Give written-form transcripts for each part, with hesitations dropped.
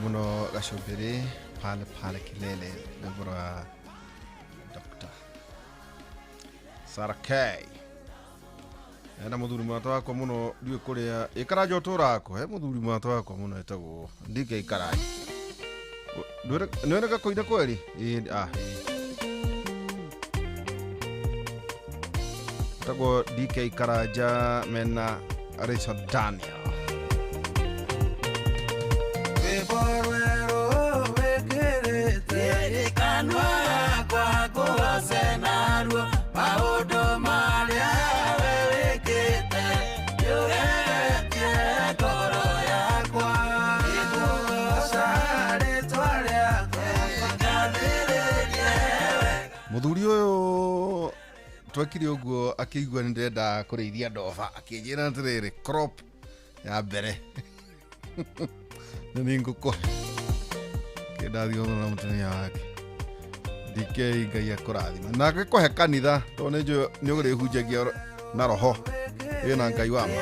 muno gacumbiri pale kilele nagura Dr. Sarah K. Ena muthuri mwata wakwa muno ndiwe kuria ikaraja uturako he muthuri mwata wakwa muno etagwo ndike ikaraja nwereka koida kweli etagwo DK Ikaraja mena Richard Daniel muthuri uyu twekire uguo akigwa ndenda kureithia ndoba akinjira atiriri crop ya mbere ni nguko kedathio na mutumia wake DK ngai akurathima na gikuhe kanitha to njo ni ugire hunjagia na roho ina ngai wa ma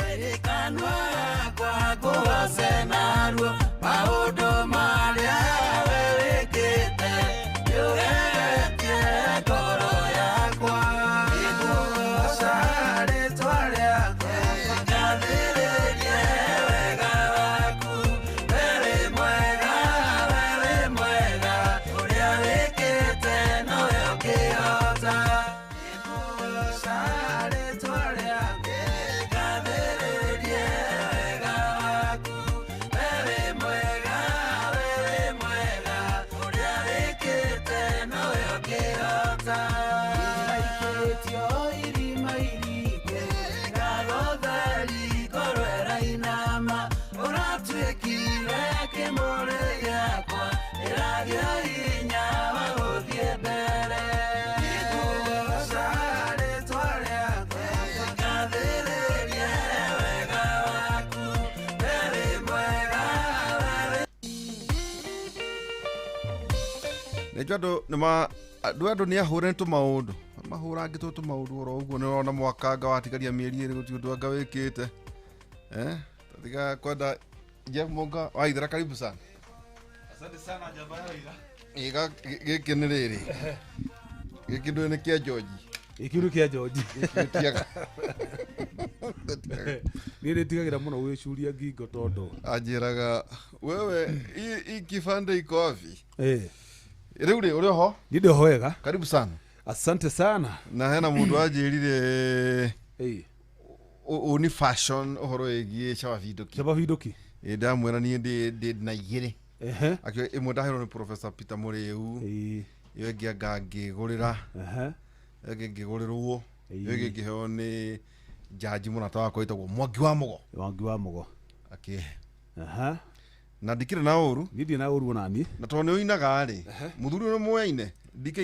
Nejado nima duado ni ahure ntu maundu mahura ngitu tu maundu ro uguo ni rona mwakanga watigaria mieri iri gutiu ndwanga wikite tiga kwenda Jeff Monga waithira karibu sana. Asante sana jamba yaira. Iga giki ni riri giki ndu ni kia George ikiru kia George tiaga nire tigagira muno wicuria ngingo tondu anjiraga wewe i kifande iko wapi riu ri uri ho ndido hoega karibu sana. Asante sana na hena mundu ajirire uni fashion uhoro egie chaba vidoki ndamwera ni ndi na igire akio imwe ndahero ni Professor Peter Muriu iyo ngigurira ngigurirwo iyo ngiheo ni jaji munata wako itagwo Mwangi wa Mugo na ndikire na uru ndidi na uru nani na tone uinaga ri muthuri no mweine DK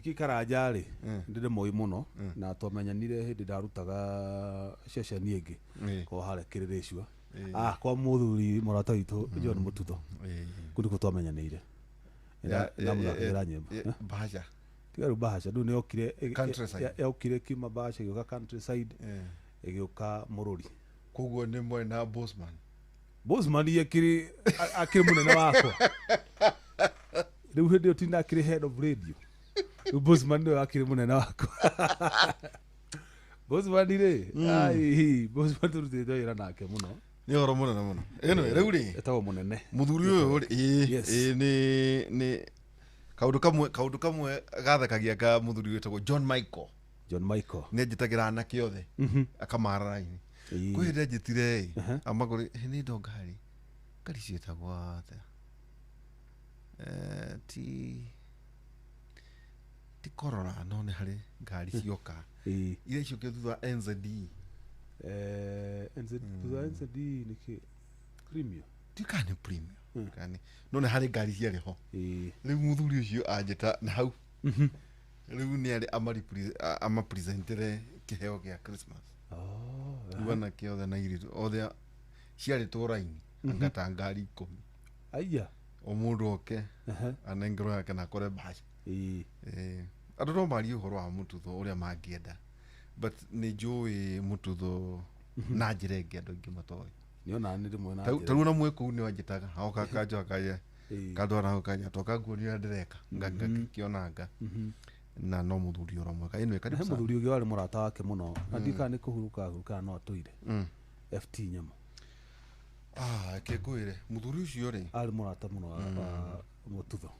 Ikaraja ri ndide moi muno na twamenyanire hindi ndarutaga session ingi ko harekirire icua kwa muthuri murata witu John Mututho kundu twamenyanire na muna nyembo bahasha tigaru bahasha ndu ni okire kima bahasha gioka countryside egioka Mururi koguo ni mwena Bosman yakiri akiri munene wako riu hindi utinda akiri head of radio Bosman ndio akiri munene wako Bosman ri Bosman turute ira nake muno ni oro muno eno riu ri etawo munene muthuri uyu ni kaundu kamwe gathekagia ka muthuri wetagwo John Michael ni njitagira na kiothe akamara ini kwenda njitire amaguri ni ndongari ngari cietagwo atha ti corona no ni hari ngari cioka ile cioke thutha NZD niki premium tikane premium kani no ni hari ngari ciari ho riu muthuri ucio anjita na hau riu ni ari ama presentere kiheo gia Christmas wana kiothe na iritu othe ciari turaini angata ngari 10 aya omundu oke anengero yake na kore bahasha andu no mari uhoro wa Mututho uria mangienda but ni njui Mututho na njire ngi andu ingi matoi niona ni rimwe na taru na mwe kuu ni wanjitaga aoka kajo akaye kadwara ho kanya toka nguria ndireka ngakionanga na no muthuri uromwe ka ino karibu sana muthuri ugi wari murata wake muno na ndika ni kuhuruka no atuire FT Nyamo ke kwire muthuri ucio ri ari murata muno wa mututho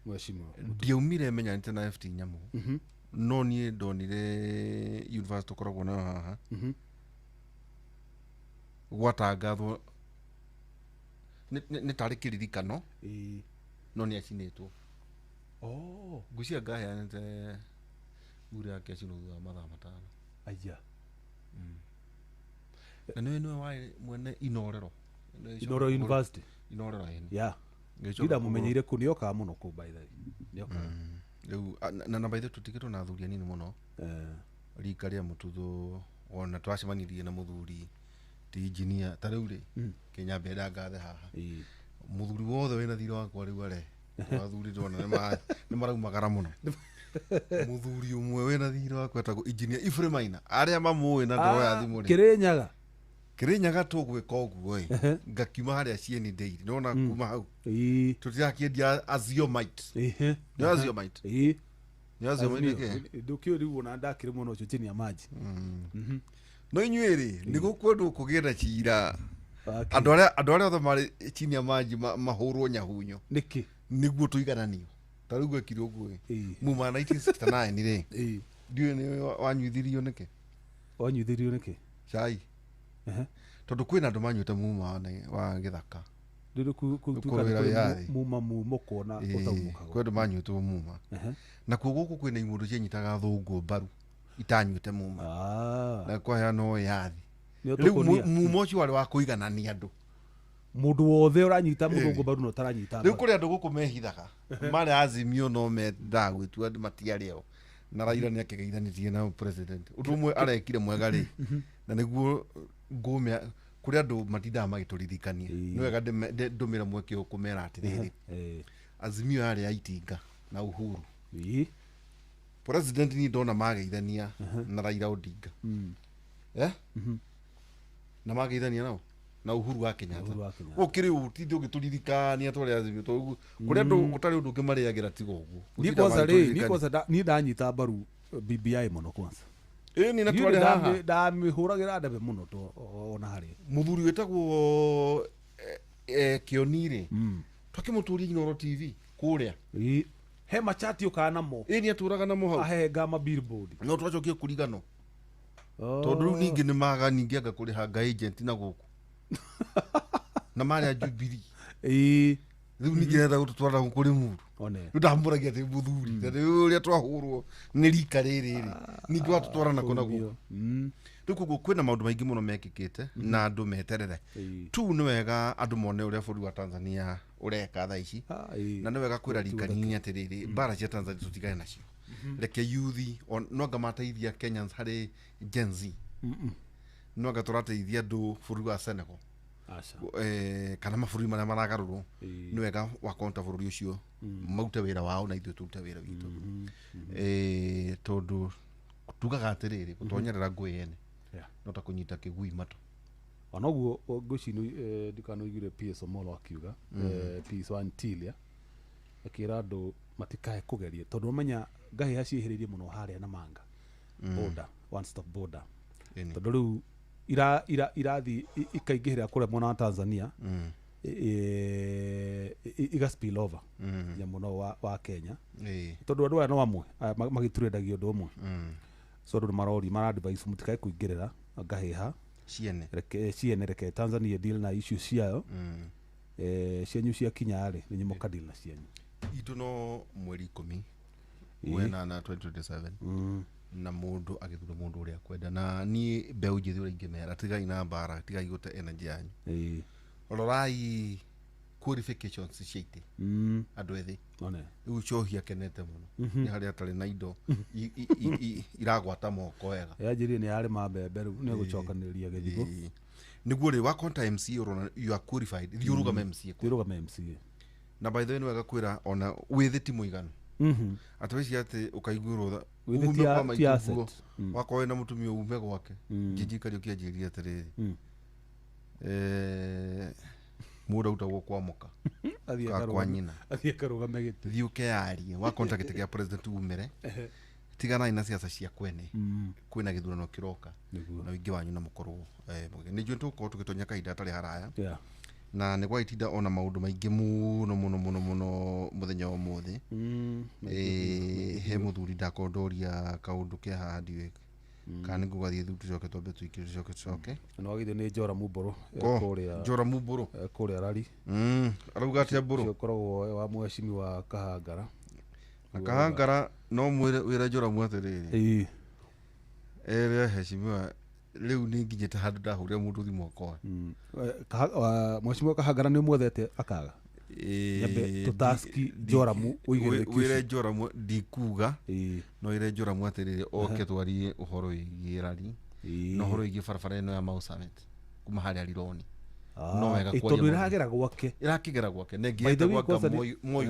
mweshimwa ndiaumire menyanite na FT Nyamo no nie ndonire university koragwo na haha gwatangathwo ni tari kiririkano no ni acinitwo ngucia ngaheanite uri yake acino thutha mathaa matano aya na niwe wae mwene Inorero University Inorero ene ngida mumenyeire kunioka muno ku by the nioka riu na by the tutikitwo na athuri anini muno rika ria mututhu ona twacemanirie na muthuri ti engineer tariu ri Kenya mbeda ngathe haha muthuri wothe wina thira wakwa riu are athuri ndona ni maraumagara muno muthuri umwe wina thira wakwa etagwo engineer Ifremaina aria mamuwe na ndoro ya thimu ri Kirinyaga tugwika uguo ngakiuma haria cieni ndeiri nona kuma hau tutirakiendia Aziomite ni Aziomite ni Aziomite ndukio riu ona ndakire muno cio chini ya maji no inyuiri ni gukwendu kugira cira andu aria othe mari chini ya maji mahurwo nyahunyo niki niguo tuigananio tariu gwekire uguo muma 1969 ri ndiwe ni wanyuithirio niki cai tondu kwina andu manyuite muma wa githaka ndiru kutuka muma kuona utaumuka kwendu manyuite muma na kuguku kwina imundu cinyitaga thungu mbaru itanyuite muma na kwa ya no yathi riu muma ucio wari wa kuiganania andu mundu wothe uranyita muthungu mbaru no taranyita riu kuri andu guku mehithaga mari Azimio no menda gwitua andu matiario na Raila ni akigeithanitie na president utumwe arekire mwega ri na niguo ngumia kuri andu matindaga magituririkania ni wega ndumira mweke ukumera atiriri Azimio ari aitinga na Uhuru president ni ndona mageithania na Raila Odinga na mageithania nao na Uhuru wa Kenyatta ukiri utindi ugituririkania twari Azimio to kuri andu utari undu ngimariagira tigo uguo ni kwanza ni ndanyita mbaru BBI muno kwanza ni na twari haha ndamihuragira ndabe muno to ona hari muthuri wetagwo Kionire twakimuturia Inoro TV kuria he machati ukana mo ni aturaga namo hau ahe gama billboard no twacokie kurigano tondu riu ningi ni maga ningi anga kuriha nga agent na guku na mari Jubilee riu ningi renda gututwara kuri mundu riu ndamburagia ti muthuri na riu uria twahurwo ni rika riri ningi watutwara na kona guku riu kuguo kwina maundu maingi muno mekikite na andu meterere tu ni wega andu mone uria bũrũri wa Tanzania ureka thaa ici na ni wega kwira rika nini atiriri mbara cia Tanzania tutigane nacio reke yuthi no anga mateithia Kenyans hari Gen Z no anga turateithia andu bũrũri wa Senegal kana mabũrũri maria maragarũrwo ni wega wa konta bũrũri ucio maute wira wao na ithuĩ turute wira witũ tondu tugaga atiriri gutonyerera ngui ene no ta kunyita kigui mato onoguo ngucino ndikanoigire PS Omolo akiuga PS Wantilia akira andu matikae kugerie tondu menya ngahi haciihiririe muno haria na manga border one stop border tondu riu irathi ikaingihira kure mwana wa Tanzania iga spill over ya muno wa Kenya tondu andu aya no amwe magiturendagia undu umwe so andu marori mara advice mutikae kuingirira ngahiha ciene reke Tanzania deal na issue ciayo cianyu cia kinyari ni nyumoka deal na cianyu itu no mweri 10 wena na 2027 na mundu agithura mundu uria kwenda na ni mbeu njithi uria ingimera tigai na mbara tigai gute energy yanyu rorai qualifications ciite andu ethi riu cohia kenete muno ni haria atari na indo iragwata moko wega yanjirie ni yari mambembe riu ni gucokaniria githigo niguo ri wa konta MC urona you are qualified thiurugama MC na by the way ni wega kwira ona withi ti muiganu ataweci ati ukaiguirwo withi ti asset wako na mutumia ume gwake jiji kario kianjiria atiriri muda utagwo kwa moka kwa nyina athie karugame giti thiuke yari wa contact ya president umere tigana ina siasa cia kwene kwina githurano kiroka na wingi wanyu na mukorwo ni jwe tuko tukitonya kaida tari haraya na ni gwa itinda ona maundu maingi muno muthenya wa muthi he muthuri ndakondoria kaundu ke handi kana ngugathie thu tucoke twambe tucoke no agithio ni Njora Mumburu kuria Njora Mumburu kuria rari arauga atia mburu cio koragwo wa mweshimi wa Kahangara no mwire wira Njora mwatiriri ere heshimiwa riu ni nginyete handu ndahuria mundu thimu kwa mweshimi wa Kahangara ni mwethete akaga yabe tutaski Njora mu uigire wire Njora mu ndikuga no ire Njora mwatiriri oke twari uhoro igirari no uhoro igi farafara no ya Mau Summit kuma hari alironi no wega kwa itondo iragera gwake negete gwaka moyo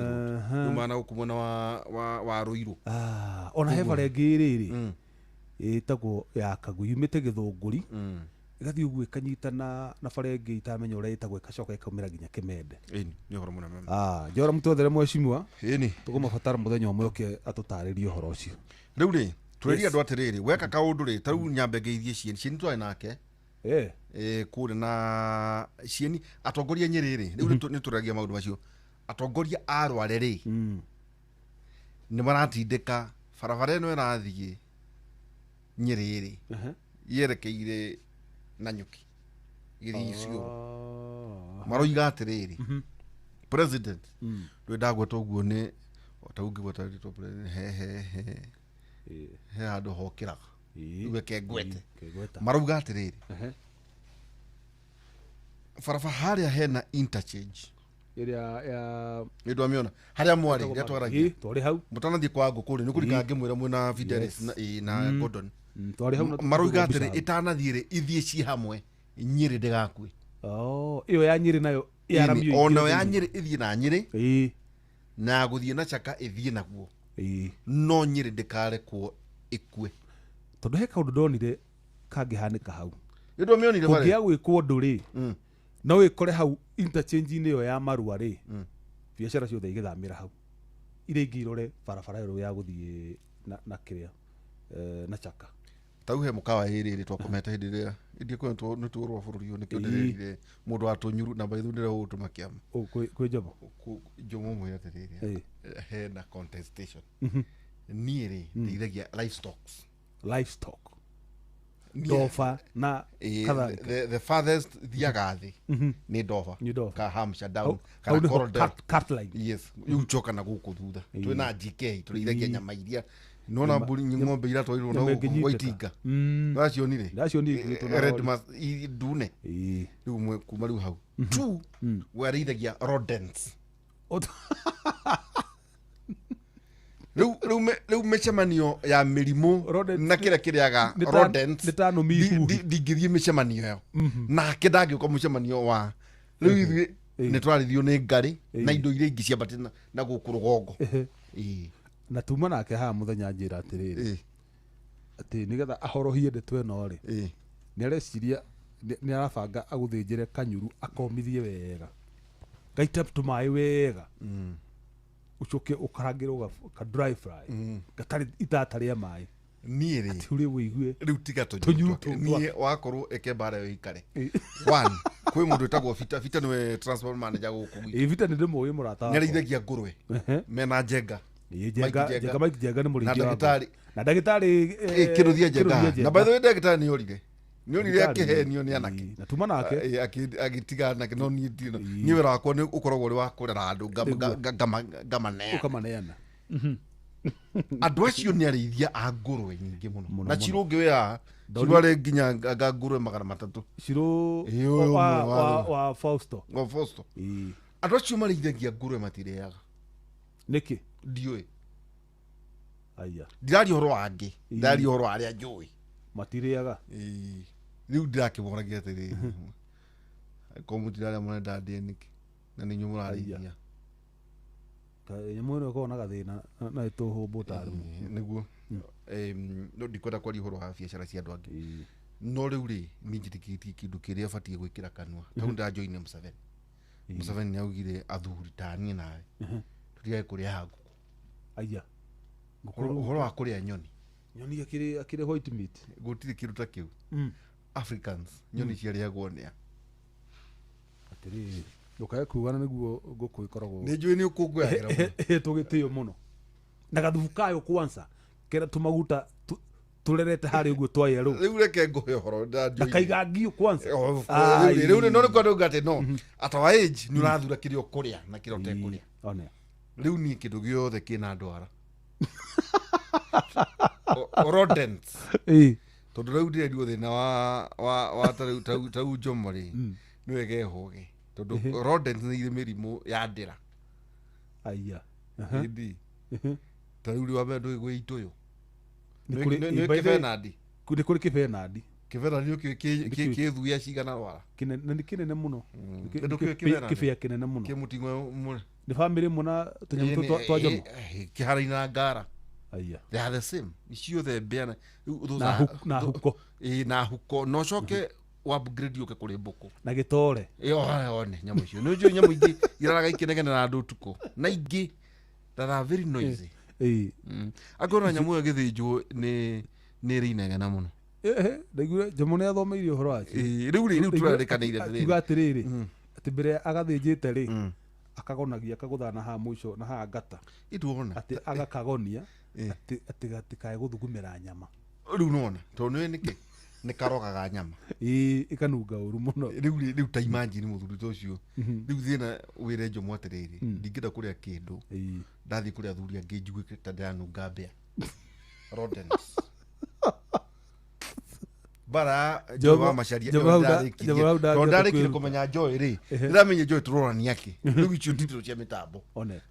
umana ukumona wa Ruiru ona hevare ngiriri itagwo ya Kagui yumite Githunguri igathi ugu ikanyitana na farenge itamenya ura itagwo ikacoka ikamira ginya Kimende ni horo muna mama Njora mutothere mweshimwa tugumabatara muthenya umwe oke atutaririe horo ucio riu ri turiria andu atiriri weka kaundu ri taru nyambe geithie cieni twari nake kuri na cieni atongoria Nyerere riu ni turagia maundu macio atongoria arware ri ni maratindika farafara ino irathie Nyerere yerekeire Nanyuki githicio maroiga atiriri president ndagweta uguo ni otaugi botari to president he handu hokiraga uge kegwete maroiga atiriri farafara haria hena interchange iria ya ndu amiona haria mwari retwaragia twari hau mutanathie kwa ngukuri ni kurika ngimwira mwina Fidelis na Gordon twari hau maroiga atiri itanathire ithie ci hamwe Nyeri ndigakue iyo ya Nyeri nayo yaramio ona ya Nyeri ithie na Nyeri na guthie na Chaka ithie naguo no Nyeri ndikare ko ikue tondu he kaundu ndonire kangihanika hau ndu amionire bare kungia gwikwo nduri no ikore hau interchange ine yo ya Marua ri biashara ciothe igithamira hau ire ingirore barabara yo ya guthie na kiria na Chaka tau he mukawa iri twakomete hindiria indie kwe ni turwa bururi yo nikiondererire mundu atunyuru na baithundira utuma kiama kwe jomo jomo mwira tereri he na contestation niere ndiragia livestock Dofa na kadhalika the farthest thiagathi ni Dofa ka Hampshire down ka Coral Cartline yes uchoka na guku thutha twina GK turithagia nyama iria nona mburi ng'ombe ira twairwo no waitinga ndacionire red mas dune riu mwe kuma riu hau tu warithagia rodents riu micemanio ya mirimu na kiria rodents ndingithie micemanio yo nake ndangiuka mucemanio wa riu ithuĩ nĩ twarithio nĩ ngari na indo iria ingĩ ciambate na gũkũ rũgongo na tuma nake haha muthenya njira atiriri ati nigetha ahorohie ndeto eno ri ni areciria ni arabanga aguthinjire kanyuru akomithie wega gaita tumai wega ucoke ukarangirwo ka dry fry gatari itatari ya mai niiri ati uri wigue riu tiga tunyuru nie wakorwo ekebara yo ikare one kwi mundu etagwo Vita niwe transport manager guku Vita ni ndimo murata ni arithagia ngurwe mena Njenga Mike Njenga ni muringi na ndagitari kiruthia Njenga na by the way ndagitari ni orire akihenio ni anake na tuma nake agitiga nake no ni wira wakwa ni ukoragwo uri wa kurera andu ngamaneana andu acio ni arithia a ngurwe nyingi muno na cirungi wea cirware nginya ngurwe 300 ciro wa Fausto andu acio marithagia ngurwe matireaga niki ndioi aya ndirari horo wangi ndari horo aria njui matireaga riu ndirakiboragia atiri komutiraria mwana ndandie niki na ni nyumu rarithia nyamwene ko na gathina na ituhumbu tari niguo no ndikwenda kwari horo ha biacara cia andu angi no riu ri ni njitikitie kindu kiria batie gwikira kanwa tau nda join Museveni Museveni nĩ augire athuri tani nawe tũtige kũrĩa ngũkũ. Aya ũhoro wa kũrĩa nyoni akĩrĩ white meat gũtirĩ kĩndũ ta kĩu. Africans nyoni ciarĩagwo nĩa atĩrĩrĩ ndũkae kugana nĩguo ngũkũ ĩkoragwo nĩ njũĩ nĩ ũkũngũyagĩra tũgĩtĩo mũno na gathubu kayo kwanza kera tũmaguta tũrerete harĩ ũguo twa yellow. Rĩu reke ngũhe ũhoro ndakaiga ngio kwanza. Rĩu no nĩ kwenda ngate no at our age nĩ ũrathura kĩrĩa ũkũrĩa na kĩrĩa ũtekũrĩa. Rĩu niĩ kĩndũ gĩothe kĩna ndwara rodents tondũ rĩu ndĩrendio thĩna wa tarĩu njomo rĩ nĩ wega ehoge tondũ rodents nĩ irĩ mĩrimũ ya ndĩra. Tarĩu rĩ wambere ndũĩ gwĩ itũyũ nĩ kĩbenadi nĩ kũrĩ kĩbenadi kĩthuya cigana rwara kĩnene mũno kĩbĩa kĩnene mũno kĩmũting'o mũne nĩ bamĩrĩ mũno na tũnyamũ twa njomo kĩhara-inĩ na ngara. They are the same ciothe mbĩa na huko na huko no coke upgrade yoke kũrĩ mbũkũ na gĩtore one nyamũ icio nĩ njũĩ nyamũ ingĩ iraraga ikenegene na andũ ũtukũ na ingĩ that are very noisy. Akorwo nyamũ ĩyo gĩthĩnjwo nĩ ĩrĩ inegena mũno. Ndaigua njomo nĩ athomeire ũhoro wake. Rĩu tũrarĩkanĩire atĩrĩrĩ atĩ mbere agathĩnjĩte rĩ akagonagia akagũthana haha mũico na haha ngata atĩ agakagonia atĩ gatikae gũthugumĩra nyama. Rĩu nona tondũ nĩwe nĩkĩ nĩ karogaga nyama ĩkanunga ũru mũno. Rĩu ta imagine mũthuri ta ũcio rĩu thĩna wĩre njomo atĩrĩrĩ ndingĩenda kũrĩa kĩndũ ndathiĩ kũrĩa athuri angĩ njigue ta ndĩranunga mbĩa rodents. Bara Joe Macharia ndarĩkire kũmenya Joe rĩ ndĩramenya Joe tũrorania kĩ rĩu icio nditũ cia mĩtambo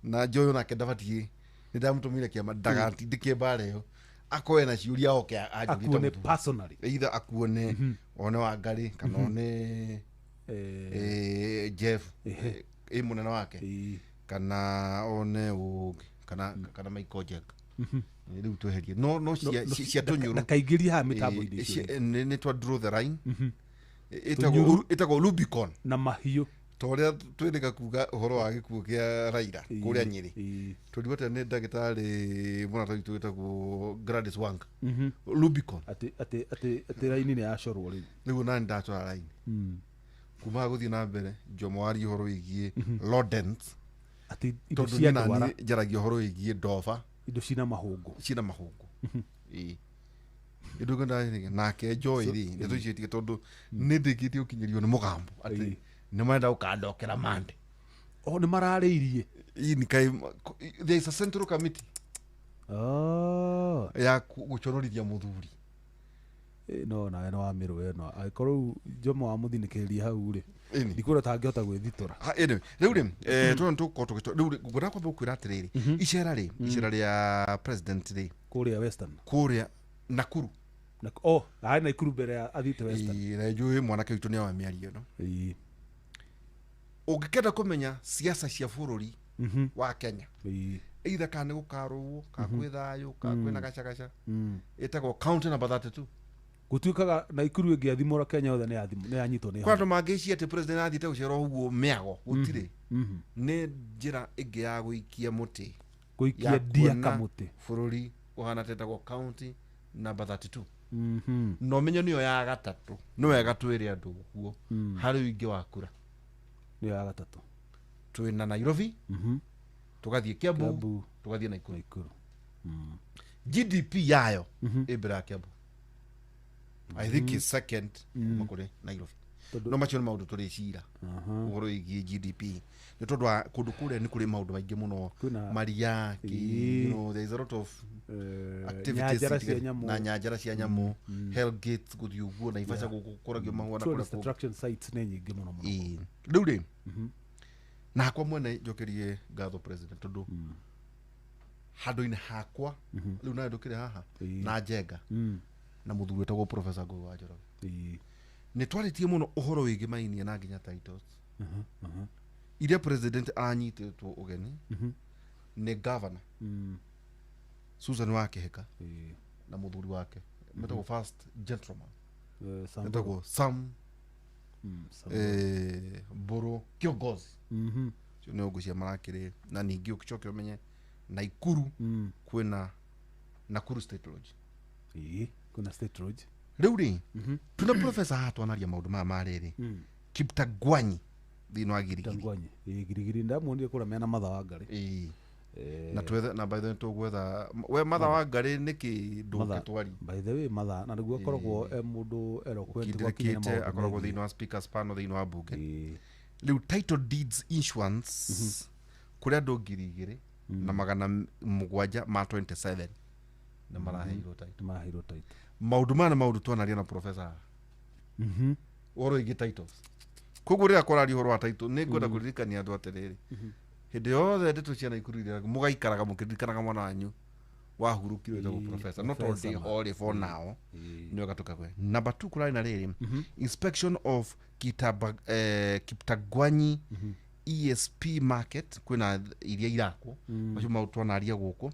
na Joe nake ndabatiĩ nĩ ndamũtũmire kĩama ndagatindĩke bara ĩyo akoe na ciũria oke akuone personally either akuone one Wangari kana one Jeff mũnene wake kana one ũngĩ kana Michael Jack. Rĩu tweherie no cia tũnyũrũ na kaingĩria haha mĩtambo-inĩ icio nĩ twa draw the line ĩtagwo Rubicon na mahiũ ta ũrĩa twĩrĩga kuga ũhoro wa gĩkuũ kĩa Raila kũrĩa Nyĩrĩ tũribata nĩ ndagĩtarĩ mũrata witũ wĩtagwo Gladys Wanga Rubicon atĩ raini nĩ yacorwo rĩu nani ndacora raini kuma gũthiĩ na mbere Njomo waria ũhoro wĩgiĩ rodents tondũ niĩ nani njaragia ũhoro wĩgiĩ ndoba indo cina mahũngũ indo ngenda nake Joy rĩ nĩ tũicĩtie tondũ nĩ ndĩkĩtie ũkinyĩrio nĩ mũgambo atĩ nĩ marenda gũkandokera mande nĩ mararĩirie there is a central committee ya gũconorithia mũthuri no nawe nĩ wa mĩrũ ĩno angĩkorwo Njomo wa mũthinĩkĩrĩria hau rĩ ndikuona ta angĩhota gwĩthitora. Rĩu rĩ rĩu ngwenda kwamba gũkwĩra atĩrĩrĩ icera rĩa president rĩ kũrĩa Western kũrĩa Nakuru harĩ Nakuru mbere ya athiĩte Western na njũĩ mwanake witũ nĩ wa mĩario no ũngĩkenda kũmenya siasa cia bũrũri wa Kenya either kana nĩ gũkarũo kana kwĩ thayũ kana kwĩna gacagaca ĩtagwo county number 32 gũtuĩkaga Nakuru ĩngĩathimũra Kenya yothe nĩ yanyitwo nĩ andũ mangĩciria atĩ president athiĩte gũcera ũguo mĩago gũtirĩ nĩ njĩra ĩngĩ ya gũikia mũtĩ gũikia ndia kamũtĩ bũrũri ũhana tetagwo county number 32 no menyo nĩyo ya gatatũ nĩ wega twĩre andũ ũguo harĩ ũingĩ wa kura nĩyo ya gatatũ twĩna Nairobi tũgathiĩ Kiambu tũgathiĩ Nakuru GDP yayo ĩmbere ya Kiambu I think is second makore Nairobi no macio nĩ maũndũ tũrĩcira ũhoro wĩgiĩ GDP nĩ tondũ wa kũndũ kũrĩa nĩ kũrĩ maũndũ maingĩ mũno maria there is a lot of activities na nyanjara cia nyamũ Hellgate gũthiĩ ũguo na Naivasha gũkũragio mahũa na kũrĩa attraction sites nĩ nyingĩ mũno rĩu rĩ na hakwa mwene njokerie ngatho president tondũ handũ-inĩ hakwa rĩu nawe ndũkĩrĩ haha na Njenga na mũthuri wĩtagwo Professor Ngũgĩ wa Njoroge nĩ twarĩtie mũno ũhoro wĩgiĩ mainia na nginya titles iria president anyitĩtwo ũgeni nĩ governor Susan wa Kĩhĩka na mũthuri wake metagwo first gentleman metagwo Sam Mburu Kiongozi cio nä å ngå cia marakä na ningä å gäcoke å menye Naikuru kwina Nakuru State Lodge kuna State Lodge rä u rä tuna professor hatwanaria maå ndå maya marä Kiptagwanyi thä wa Girigiri Girigiri ndamuonire kå rä a mena matha wa ngarä na twethe na by the way tugwetha we matha wa ngari niki nduke twari by the way matha na niguo akoragwo mundu eloquent kwa kinyana ma akoragwo thiini wa speakers panel thiini wa bunge riu title deeds insurance kuria andu ngiri na magana 7 ma 27 na maraheirwo title maundu mana maundu twanaria na professor oro igi titles koguo rira korari horo wa title ni ngwenda kuririkania andu atiriri hindi yothe ndeto cia Naikuru iria mugaikaraga mukiririkanaga mwana wanyu wahurukirwo etagwo professor not all day all for now ni ogatuka kwe number 2 kurari na riri inspection of Kiptagwanyi ESP market kwina iria irako macio mautwanaria guku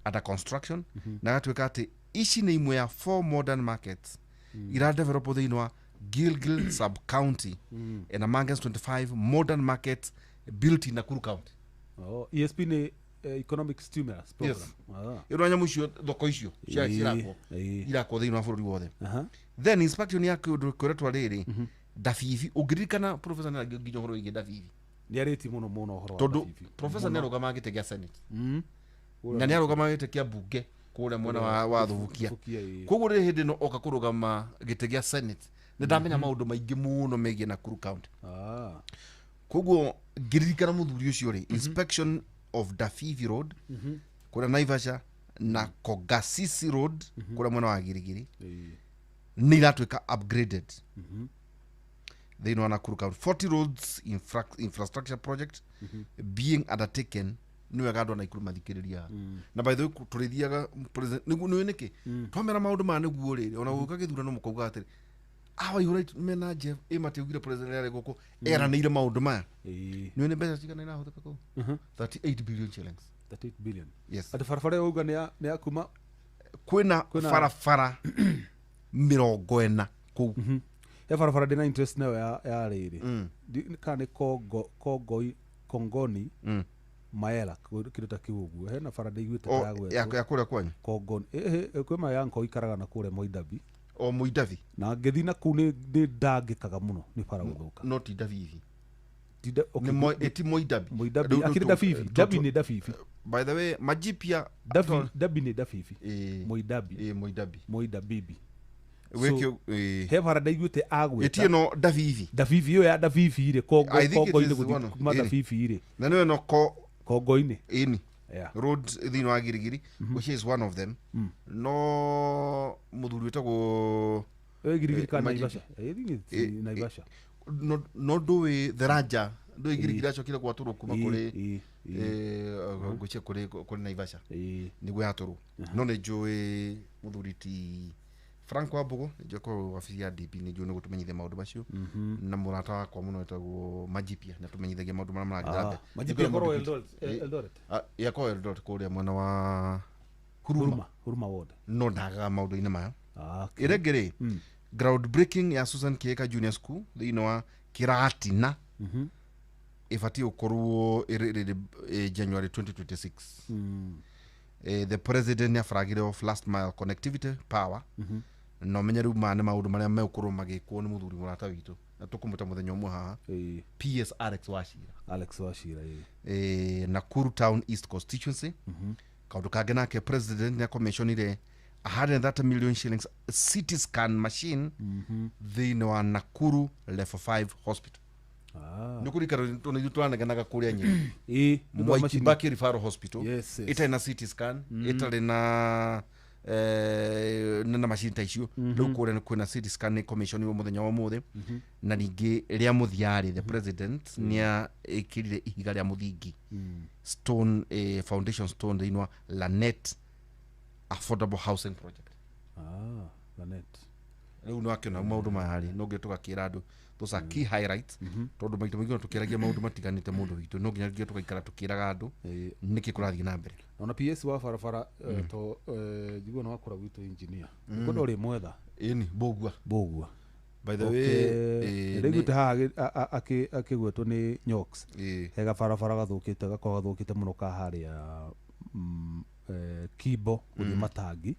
under construction na gatwika ati ici ni imwe ya 4 modern markets ira develop thiini wa Gilgil sub county and among 25 modern markets built in Nakuru county. ESP ni economic stimulus program. Iro nyamu cio thoko icio cia irako thiini wa bururi wothe. Then inspection ya kundu kuretwa riri Dafifi ugiririkana professor na nginya horo igi Dafifi ni ariti muno horo wa Dafifi professor ni arugama gitegia senate na ni arugama gitegia bunge kuria mwena wa thubukia koguo ri hindi no oka kurugama gitegia senate ni ndamenya maundu maingi muno megie Nakuru county koguo ngiririkana muthuri ucio ri inspection of Dafifi road kuria Naivasha na Kogasisi road kuria mwena wa Girigiri ni iratwika upgraded thiini wa Nakuru county 40 roads infrastructure project being undertaken ni wega andu Naikuru mathikiriria na by the way turithiaga president ni niki twamera maundu ma niguo riri ona guka githurano mukauga atiri awa you right mena Jeff matiugire president yare guku eranire maundu maya ni ni mbeca cigana ina huthika ku 38 billion shillings 38 billion yes ati farafara uga ni akuma kwina farafara 40 ku ya farafara dina interest nayo ya riri kana Kongoni Maela kiruta kiugu he na farada igwite tagwe ya kure kwanyu Kongoni kwema yanko ikaraga na kure Moidabi Moidabi na ngethi na ku ni ndangikaga muno ni fara guthuka not Dafifi okay eti Moidabi akiri Dafifi Dabi ni Dafifi by the way majipia Dabi ni Dafifi Moidabi wekyo he farada igwite agwe eti no Dafifi yo ya Dafifi ire Kongo ine guthi kuma Dafifi ire na no no Kongo ine road thiini wa Girigiri which is one of them no muthuri wetagwo Girigiri kana Naivasha no ndui theraja ndui Girigiri acokire gwaturu kuma kuri gucia kuri Naivasha niguo yaturu no ni njui muthuri ti Frank Wabugo njoko wabici ya DP ni njui ni gutumenyithia maundu macio na murata wakwa muno wetagwo Majipia na tumenyithagia maundu maria maragitha Majipia koro Eldoret yako Eldoret kuria mwena wa Huruma ward no ndaga maundu-ini maya iregere ground breaking ya Susan Kieka Junior School thiini wa Kiratina ifati ukorwo January 2026 the president ni afragire of last mile connectivity power no menya riu mane maundu maria meukorwo magikwo ni muthuri murata witu na tukumuta muthenya umwe haha PS Alex Wachira Nakuru Town East constituency kaundu kange nake president ni commissionire 130 million shillings CT scan machine thiini wa Nakuru level 5 hospital nukurikara tunitwanaga kuria Nyeri Mwai-Kibaki referral hospital ita na CT scan ita na na machine ta icio riu kuria kwina CT scan ni commission yo muthenya wa muthe na ningi ria muthiari the president nia ikirire ihiga ria muthingi stone foundation stone thiini wa Lanet affordable housing project Lanet riu no akiona maundu mahari no ngetuka kira andu those are key highlights tondu maitu maingi tukiragia maundu matiganite mundu witu no nginya tukaikara tukiraga andu niki kurathie na mbere ona PS wa farafara to jigwa no akora witu engineer kodo ri mwetha ini bogua by the way ndigute haha akigwetwo ni Nyox hega barabara gathukite gakora gathukite muno ka haria Kibo uthi Matangi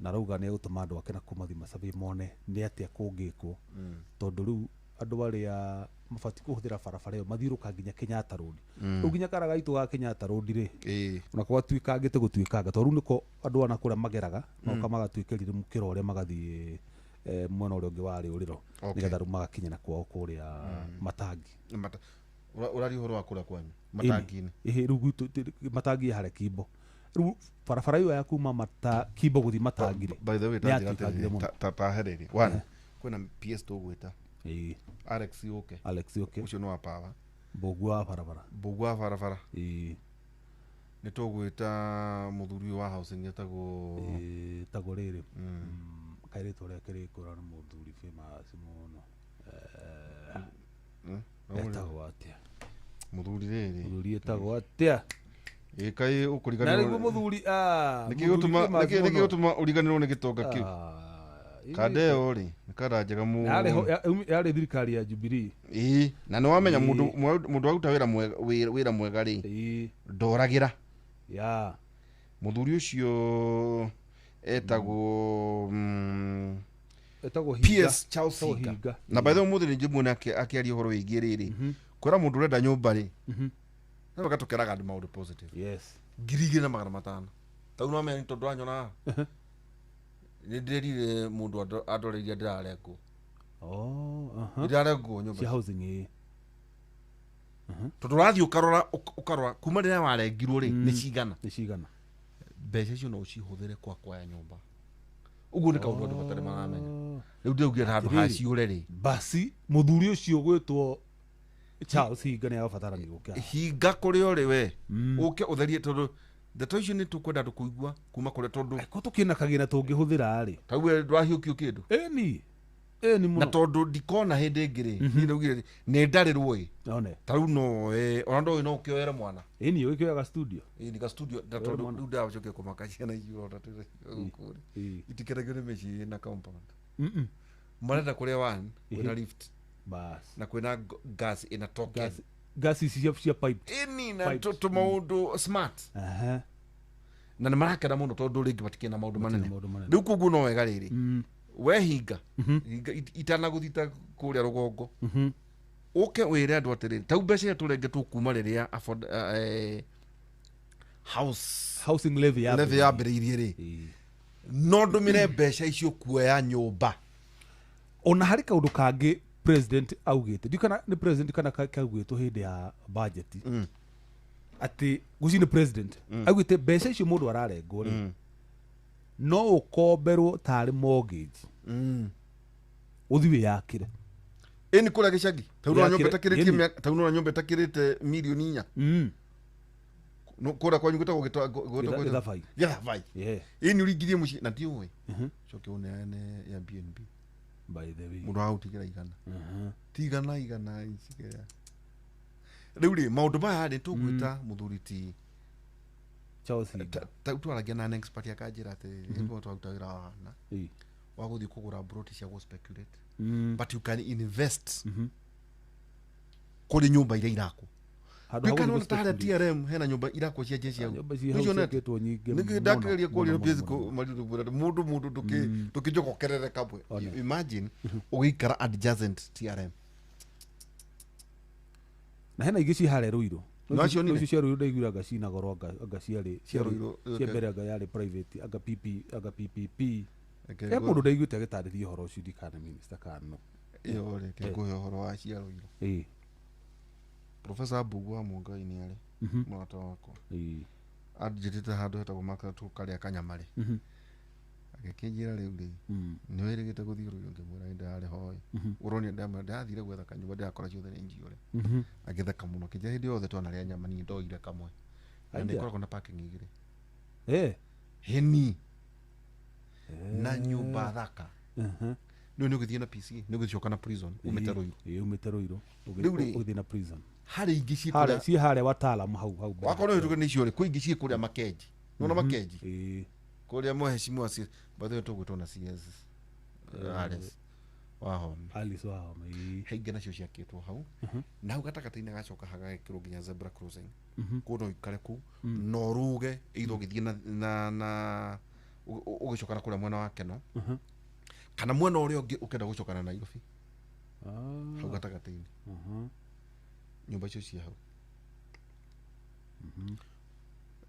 na rauga ni gutuma andu ake na kumathi macabi mone ni atia kungikwo tondu riu andu aria mabati kuhuthira barabara iyo mathiuruka nginya Kenyatta Road riu nginya karaga itu ga Kenyatta Road ri ona kwa tuikangite gutuikanga tondu riu niko andu ana kuria mageraga no kamagatuikirire mukiro uria magathie mwena uria ungi wari uriro nigetha riu magakinya na kwao kuria Matangi urari horo akura kwanyu Matangi-ini riu gwitu Matangi hare Kibo riu barabara iyo ya kuma Kibo guthi Matangi ri by the way ta hereri one kwina PS tugwita Alex Yoke ucio no apawa Bogua barabara ni tugwita muthuri wa housing tago riri kairito ria kirikura na muthuri famous muno etagwo atia muthuri etagwo atia kai ukuriganirwo na niguo muthuri niki gutuma uriganirwo ni gitonga kiu kadeo ri nikarajaga mu yari thirikari ya Jubilee na no wamenya mundu aruta wira mwega ri ndoragira muthuri ucio etagwo PS Charles Higa na by the way muthuri njimuona akiaria horo wingi riri kwira mundu urenda nyumba ri na bagatokeraga andu maundu positive ngirigire na magana matano tau no wamenya tondu anyona ndirire mundu adoreria ndirarengo ndirarengo nyumba cia housing tondu rathi ukarora kuma rira warengirwo ri ni cigana mbeca icio no ucihuthire kwaya nyumba uguo ni kaundu andu batari maramenya riu ndaugira handu haciure ri basi muthuri ucio gwitwo Charles Higa ni abatarani gukia Higa kuri ori we uke utherie tondu ndeto icio ni tukwenda andu kuigua kuma kuri tondu ko tukina kagina tungihuthira ri tauwe ndwahiukio kindu ni muno na tondu ndikona hindi ngiri ni ndaugire ni ndarirwo i tau no ona ndo no ukioera mwana ni ukioyaga studio ni ka studio tondu nda wachoke kumaka ciana icio tatu kuri itikeragire mechi na compound marenda kuria one na lift bas na kwina gas ina token gas cia pipe na to maundu smart na ni marakera muno tondu ringi batikena maundu manene riu kugu no wega riri we Higa itana guthita kuria rugongo uke wire andu atiriri tau mbeca turenge tukuma riria housing levy yambiriirie ri no ndumire mbeca icio kuoya nyumba ona hari kaundu kangi president augite ndikana ni president kana kaugitwo hindi ya budget ati gucini president augite mbeca icio mundu ararengwo ri no ukomberwo tari mortgage uthiwe yakire ni kura gicagi tau no nyumba takirite milioni 4 no kura kwa nyuguta gugitwa vai ni uringirie muci na ndiuwe coke uneane ya BNB by the way mundu autigira igana icigera riu ri maundu maya ni tugwita muthuri ti Charles Higa tau twaragia na next party akanjira ati ngo twagutagira wana waguthi kugura broti cia go speculate but you can invest kuri nyumba ira irako Bikano tare TRM hena nyumba irako cia jeshi yangu. Hizo netwo nyingi. Ngidakiria kuria physical mundu tukijokokerere kabwe. Imagine ugikara adjacent TRM. Na hena igici hare ruiro. Nacio ni cia ruiro ndaigura gacina goro gaciari cia ruiro cia mbere yari private aga PPP. Mundu ndaiguite gitarithio horo ucio dikana minister kano. Iyo ri kiguyo horo wa cia ruiro. Professor Bugwa Mungai ni ari mwata wako adjitite handu hetagwo maka tu karia kanyamari agikinjira riu ri ni wirigite guthii ruyo ngimwira ndari hoi uroni ndathire gwetha kanyumba ndakora ciothe ni njiore agitheka muno kija hindi yothe twana ria nyama ni ndoire kamwe ndi koragwo na parking igire heni na nyumba thaka no ni guthii na PC ni guthicoka na prison umete ruiro uguthii na prison hari ingi kuria si hari wataalamu hau wakono hitu ni ciore ku ingi kuria makeji nona makeji kuria muheshimu asi bathe tugutona CS Ares Alice Wahome hainge nacio ciakĩtwo hau na hau gatagatĩ-inĩ gacoka hagekĩrwo nginya zebra crossing kũndũ ikare kũu na ũruge either ũgĩthiĩ na ũgĩcokana kũrĩa mwena wa Keno kana mwena ũrĩa ũngĩ ũkenda gũcokana na Nairobi hau gatagatĩ-inĩ nyũmba icio cia hau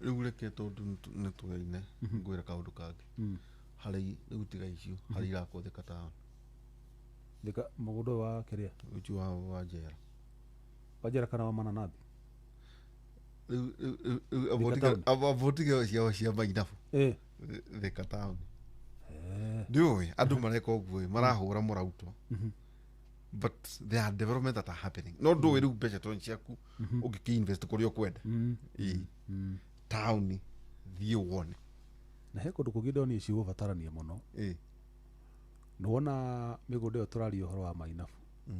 rĩu reke tondũ nĩ tũgeine ngwĩra kaũndũ kangĩ harĩ rĩu tiga icio harĩ irakotheka taũni Dika mũgũnda wa kĩrĩa uju wa Njera Wajera kana wa Mananathi avotige cia Mainabu Thika taũni ndiũĩ andũ mareka ũguo marahũra mũrauto but there are development that are happening no ndũĩ rĩu mbeca toni ciaku ũngĩkĩinvest kũrĩa ũkwenda taũni thiĩ wone na he kũndũ kũngĩ ndoni ici gũbatarania mũno nĩwona mĩgũnda ĩyo tũraria ũhoro wa Mainabu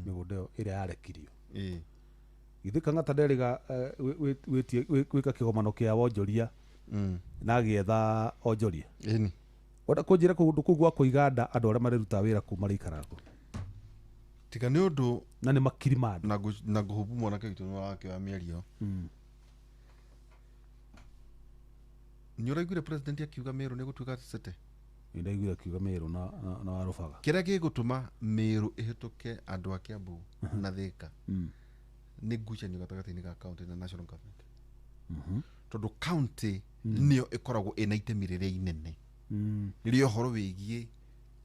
mĩgũnda ĩyo ĩrĩa yarekirio githĩ Kang'ata nderiga gwĩka kĩgomano kĩa wonjoria na agĩetha onjoria wenda kũnjĩra kũndũ kũu gwa kũiga nda andũ arĩa mareruta wĩra kũu marĩikaraga tiga nĩ ũndũ na nĩ makiri ma andũ na ngũhumbu mwanake witũ wake wa mĩario nĩ ũraiguire president akiuga Meru nĩ gũtuĩka city ndaiguire akiuga Meru na Warubaga kĩrĩa gĩgũtũma Meru ĩhĩtũke andũ a Kiambu na Thika nĩ ngucanio gatagatĩ-inĩ ga county na national government tondũ county nĩyo ĩkoragwo ĩna itemi rĩrĩa inene rĩrĩa ũhoro wĩgiĩ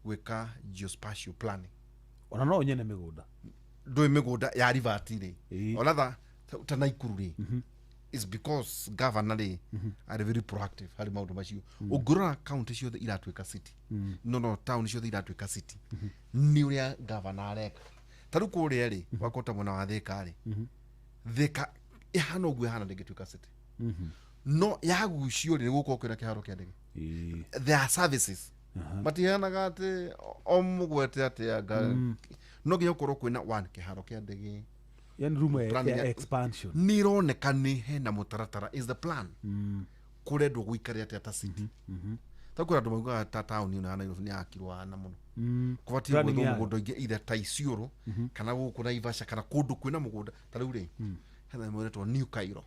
gwĩka geospatial planning ona no nyene mĩgũnda ndũĩ mĩgũnda ya rivatire ona ta Naikuru rĩ is because governor are very proactive harĩ maũndũ macio ũngĩrora county ciothe iratuĩka city no town ciothe iratuĩka city nĩ ũrĩa governor areka ta rĩu kũrĩa rĩ wakota mwena wa Thika rĩ Thika ihana ũguo ihana ndĩngĩtuĩka city no yagucio rĩ gũkũ kwĩna kĩharo kĩa ndege there are services matihanaga atĩ o mũgwete atĩ no nginya ũkorwo kwĩna one kĩharo kĩa ndege yani room ya expansion nironeka ni hena mutaratara is the plan kurendwo guikaria ta city ta kura andũ maugaga ta town na Nairobi ni akirwa na muno kubati mũgũnda ingĩ either ta Isiolo kana gũkũ Naivasha kana kũndũ kwĩna mũgũnda ta rĩu rĩ hena mwĩretwo New Cairo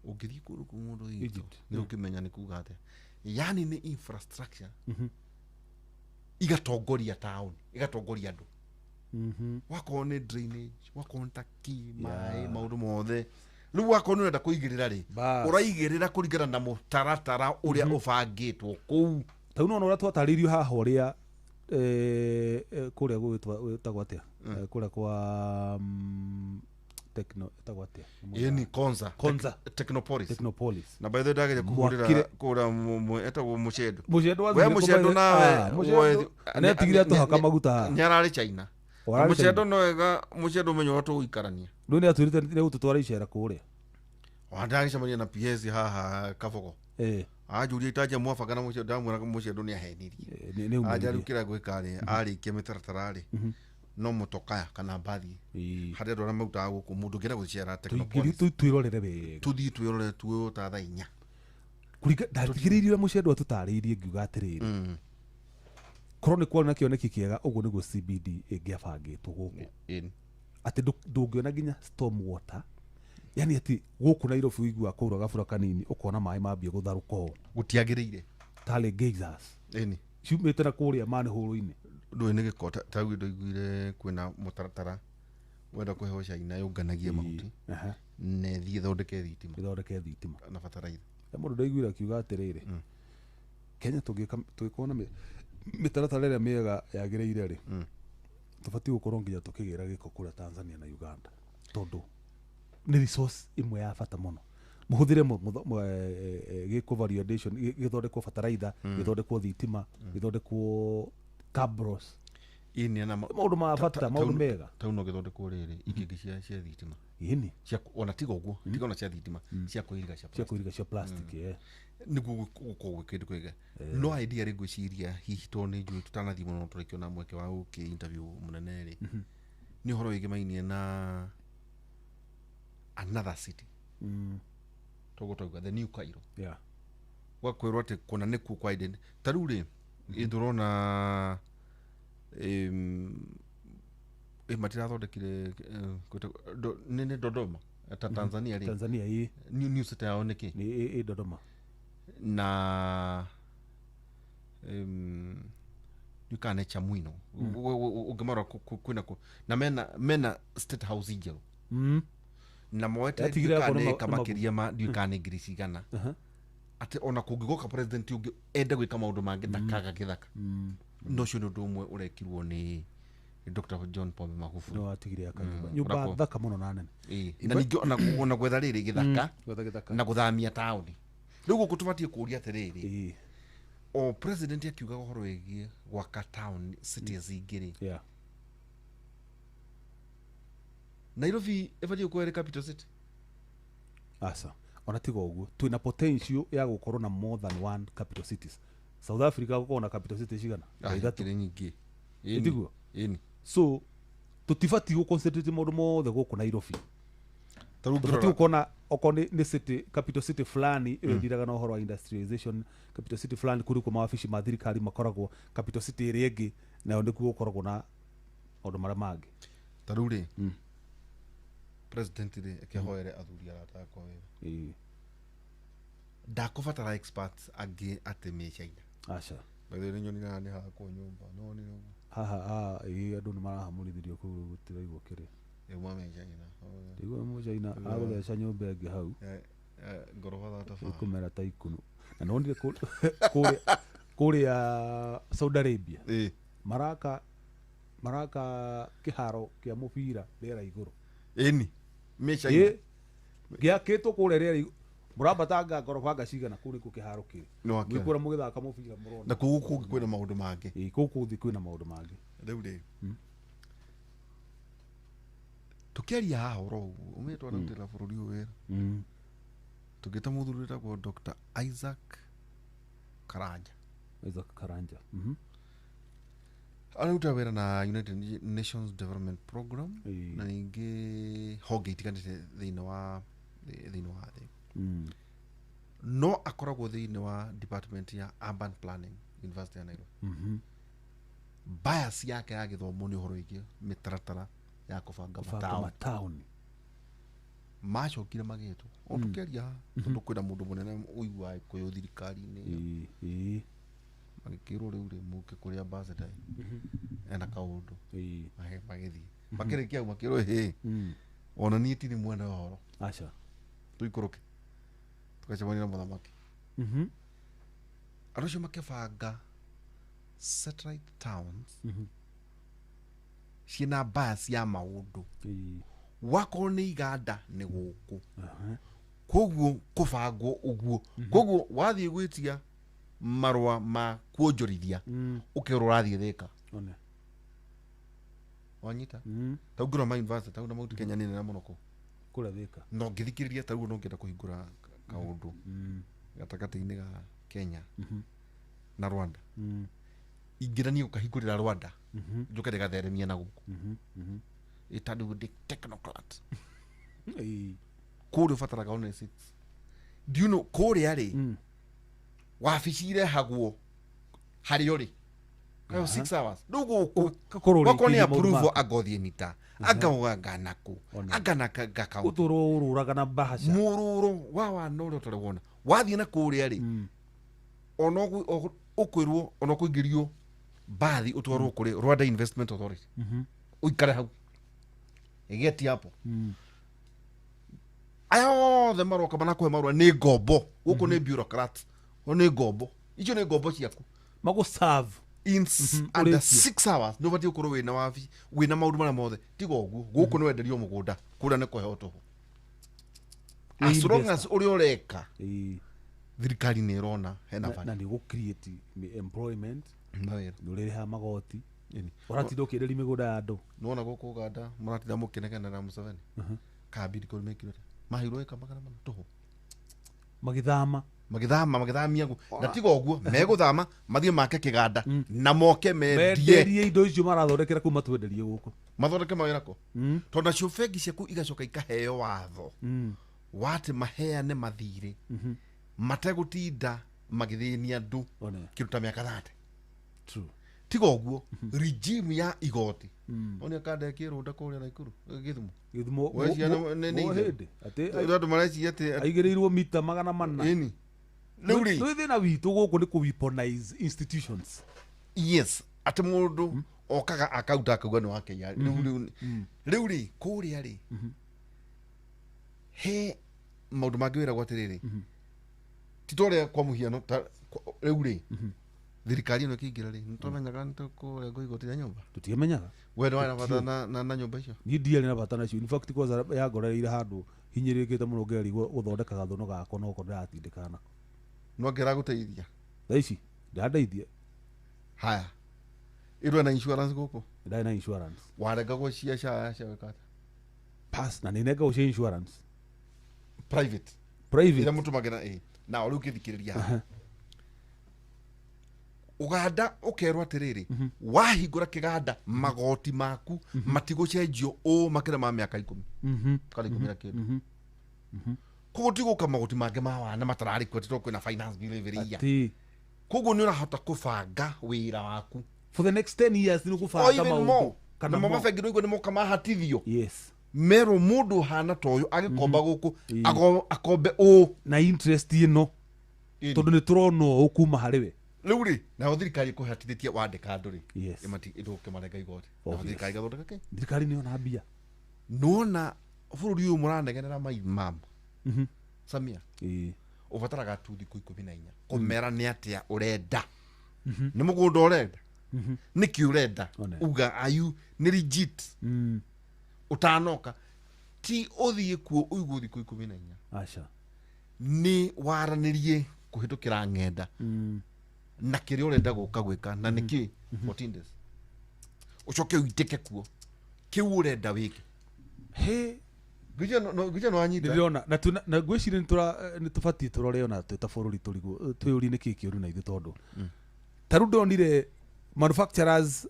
ũngĩthiĩ kũndũ kũu mũndũ Egypt nĩ ũkĩmenya nĩ kuga atĩa yani ni infrastructure igatongoria town igatongoria andũ wako nĩ drainage wako nĩ taki maĩ maũndũ mothe rĩu wako nĩ ũrenda kũigĩrĩra rĩ ũraigĩrĩra kũringana na mũtaratara ũrĩa ũbangĩtwo kũu tau no ũrĩa twatarĩirio haha ũrĩa kũrĩa gwĩtagwo atĩa kũrĩa kwa etagwo atĩa yani Konza Technopolis na by the way ndagĩre kũhũrĩra kũra etagwo Mũcendo nawe anetigire atũhaka maguta nĩ ararĩ China Mũcendo noega Mũcendo ũmenyo watu gũikarania rĩu nĩ atwĩrĩte rĩu tũtwara icera kũrĩa wandagĩcemania na PS haha Kabogo ajuria itaje mwafaka na Mũcendo ndamwĩra Mũcendo nĩ ahenirie ajarukĩra gwĩka rĩ arĩkia mĩtaratara rĩ no motokaya kana mbathi harĩa andũ arĩa mautaga gũkũ mũndũ ngĩenda gũcera Technopolis twĩrorere wega tuthiĩ twĩrorere tuo ta thaa 4 ndathikĩrĩirie Mũcendo atũtarĩirie ngiuga atĩrĩrĩ korwo nĩ kwona kĩoneki kĩega ũguo nĩguo CBD ĩngĩabangĩtwo gũkũ atĩ ndũngĩona nginya storm water yani atĩ gũkũ Nairobi ũigua kũura gabura kanini ũkona maĩ mambia gũtharũka ũũ gũtiagĩrĩire tarĩ geysers ciumĩte na kũrĩa manĩhũrũ-inĩ ndũĩ nĩ gĩko ta ndũiguire kwĩna mũtaratara wenda kũheo China yũnganagie mahuti na thiĩ thondeke thitima na bataraitha mũndũ ndaiguire akiuga atĩrĩrĩ Kenya tũngĩkona mĩtaratara ĩrĩa mĩega yagĩrĩire rĩ tũbatiĩ gũkorwo nginya tũkĩgĩra gĩko kũrĩa Tanzania na Uganda tondũ nĩ resource imwe ya bata mũno mũhũthĩre gĩko validation gĩthondekwo bataraitha gĩthondekwo thitima gĩthondekwo cabros ini na maũndũ ma bata maũndũ mega tau no gĩthondekwo rĩrĩ ingĩ cia thitima ini cia ona tiga ũguo tiga ona cia thitima cia kũiriga cia plastic nĩguo gũkorwo kĩndũ kwega no idea rĩ ngwĩciria hihi to nĩ njũĩ tũtanathiĩ mũno tũrekio na mweke wa gũkĩ interview mũnene rĩ nĩ ũhoro wĩgĩmainie na another city tũgũtauga the New Cairo gwakwĩrwo atĩ kuna nĩkuo kwa identity ta rĩu rĩ ĩndũrona matirathondekire nini Dodoma ta Tanzania Tanzania hii new city yao niki ni Dodoma na yukane cha mwino ugemara kwina na mena state house injero na moete yukane kamakiria ma yukane ngirisi gana ate ona kungigoka president ungi ende gwika maundu mangi ndakaga githaka no cio ndu umwe urekirwo ni Dr. John Pombe Magufuli no atigire akanyumba nyumba thaka muno na nene na ningi ona gwetha riri githaka na guthamia tauni riu guku tubatie kuria atiriri o president akiuga uhoro wigie gwaka town cities ingiri Nairobi evadio kwere capital city asa ona tigo uguo twina potential ya gukorwo na more than one capital cities. South Africa gukorwo na capital cities cigana ithatu nyingi itiguo so tutifati go concentrate maundu mothe guku Nairobi tutifati gukona okone ni city capital city fulani ithiraga na uhoro wa industrialization capital city fulani kuri kwa mawabici ma thirikari makoragwo capital city iri ingi nayo ndiku gukoragwo na maundu maria mangi taruri president ri akihoere athuri arata kwa wera ndakubatara experts agi ateme China acha bale nyoni na ni ha kwa nyumba no ni haha andu ni marahamurithirio ku gutiraigwo kiri mwame China ndigo mu China agutheca nyumba ingi hau ngoroba tafa kumera ta ikunu na no ndire kuria Saudi Arabia maraka kiharo kia mubira rera iguru eni mecha gia kitu kure rera murabatanga ngoroba ngacigana kuri ku kiharo kiri mwikura mugithaka mubira murona na kugu kwina maundu mangi kugu thi kwina maundu mangi riu ri tukiaria haha oro umetwa na ndira bururi wera tugita muthurira kwa Dr. Isaac Karanja aruta wera na United Nations Development Program na ningi honge itiganite thiini wa no akoragwo thiini wa department ya urban planning University ya Nairobi bias yake ya githomo ni uhoro iki mitaratara ya kubanga matauni macokire magito ondukeria tondu kwina mundu munene uigwa kuyo thirikari ni magikirwo riu ri muke kuria ambassador ena kaundu magithi makirikia makirwo ona ni tini mwana horo acha tuikuruke tukachamani na muthamaki arusha makibanga satellite towns ciina bias ya maundu wako ni iganda ni guku koguo kubangwo uguo koguo wathie gwitia marwa ma kuonjorithia ukirora thie thika wanyita taugura ma university tauna mauti Kenya nene na monoko kula thika no ngithikiriria taguo no ngenda kuhingura kaundu gatakati-ini ga Kenya na Rwanda ingirani ukahingurira Rwanda njukere gatheremia na guku itadu the technocrat kuri fataraga on 6 do you know kuri ari waficire hagwo hari ori kayo 6 hours dugu ko ni approve agothie mita agawaga naku aganaka gaka uturo ururaga na bahasha mururo wa no tore wona wathie na kuri ari ono ukwirwo ono kuingirio bathi utwarwo kuri Rwanda Investment Authority uikare hau egeti hapo ayo the maroka bana ko marwa ni gombo guku ni bureaucrat ni gombo icio ni gombo ciaku mago serve in under 6 hours no bati ukuru wina wafi wina maundu mara mothe tigo guo guku ni wenderio mugunda kura ni kuhe utuhu as long as uri ureka thirikari ni irona hena na ni go create employment nurere ha magoti uratindo kireri migunda ya andu nona guku ganda muratida mukinegana na Museveni kabidi ko mekiro mahiro eka magana mana tuhu magithamia na tigo guo meguthama mathie make kiganda na moke mendie indo icio marathondekera kuma twenderie guku mathondeke mawira ko tonda ciofegi ciaku igacoka ikaheo watho wate maheane mathire mategutinda magithinia andu kiruta miaka 30 true tiga ũguo regime ya igoti onia kanda kĩrũnda kũrĩa Naikuru Gĩthumo andũ mareciria atĩ aigĩrĩirwo mita 400 rĩu thĩna witũ gũkũ nĩ kũ-weaponize institutions. Yes, atĩ mũndũ okaga akauta akauga nĩ wa KRA rĩu rĩ kũrĩa rĩ he maũndũ mangĩ wĩragwo atĩrĩrĩ titorĩa kwa mũhiano rĩu rĩ thirikari ĩno ĩkĩingĩra rĩ nĩtwamenyaga nĩtũkũrengwo igoti rĩa nyũmba tutiamenyaga we nĩ wĩna bata na nyũmba icio niĩ ndiarĩ na bata nacio in fact kwanza yangorereire handũ hinyĩrĩkĩte mũno ngĩrigwo gũthondeka gathono gakwa no korwo ndĩratindĩkana nako no ngĩragũteithia thaa ici ndandeithia haya irwe na insurance gũkũ ndarĩ na insurance warengagwo cia wekata pass na nĩnengagwo cia insurance private ĩrĩa mũtũmagĩra na rĩu ũkĩthikĩrĩria haha ũganda ũkerwo atĩrĩrĩ wahingũra kĩganda magoti maku matigũcenjio makĩria ma mĩaka 10 kana 10 na kĩndũ koguo tigũka magoti mangĩ ma wana matararĩ kuo tondũ kwĩna finance bill ĩrĩa koguo nĩ ũrahota kũbanga wĩra waku for the next 10 years nĩ ũkũbanga maũndũ kana mabengi nĩguo nĩ moka mahatithio yes mero mũndũ hana toyo agĩkomba gũkũ akombe na interest ĩno tondũ nĩ tũrona ũkuma harĩ we rĩu rĩ nayo thirikari ĩkũhatithĩtie wandĩka andũ rĩ ĩthũke marenga igoti na thirikari gathondeka kĩ thirikari nĩyona mbia nona bũrũri ũyũ mũranegenera mama Samia ũbataraga tu thikũ 14 kũmera nĩ atĩa ũrenda nĩ mũgũnda ũrenda nĩkĩ ũrenda uga ayu nĩ legit utanoka ti ũthiĩ kuo ũigwo thikũ 14 acha nĩ waranĩrie kũhĩtũkĩra ng'enda na kĩrĩa ũrenda gũka gwĩka na nĩkĩ 14 days ũcoke ũitĩke kuo kĩu ũrenda wĩke gĩja no anyita ndĩrona na ngwĩciria nĩ tũbatiĩ tũrore ona twĩta bũrũri twĩyũrie nĩkĩ kĩũru na ithuĩ tondũ ta rĩu ndonire manufacturers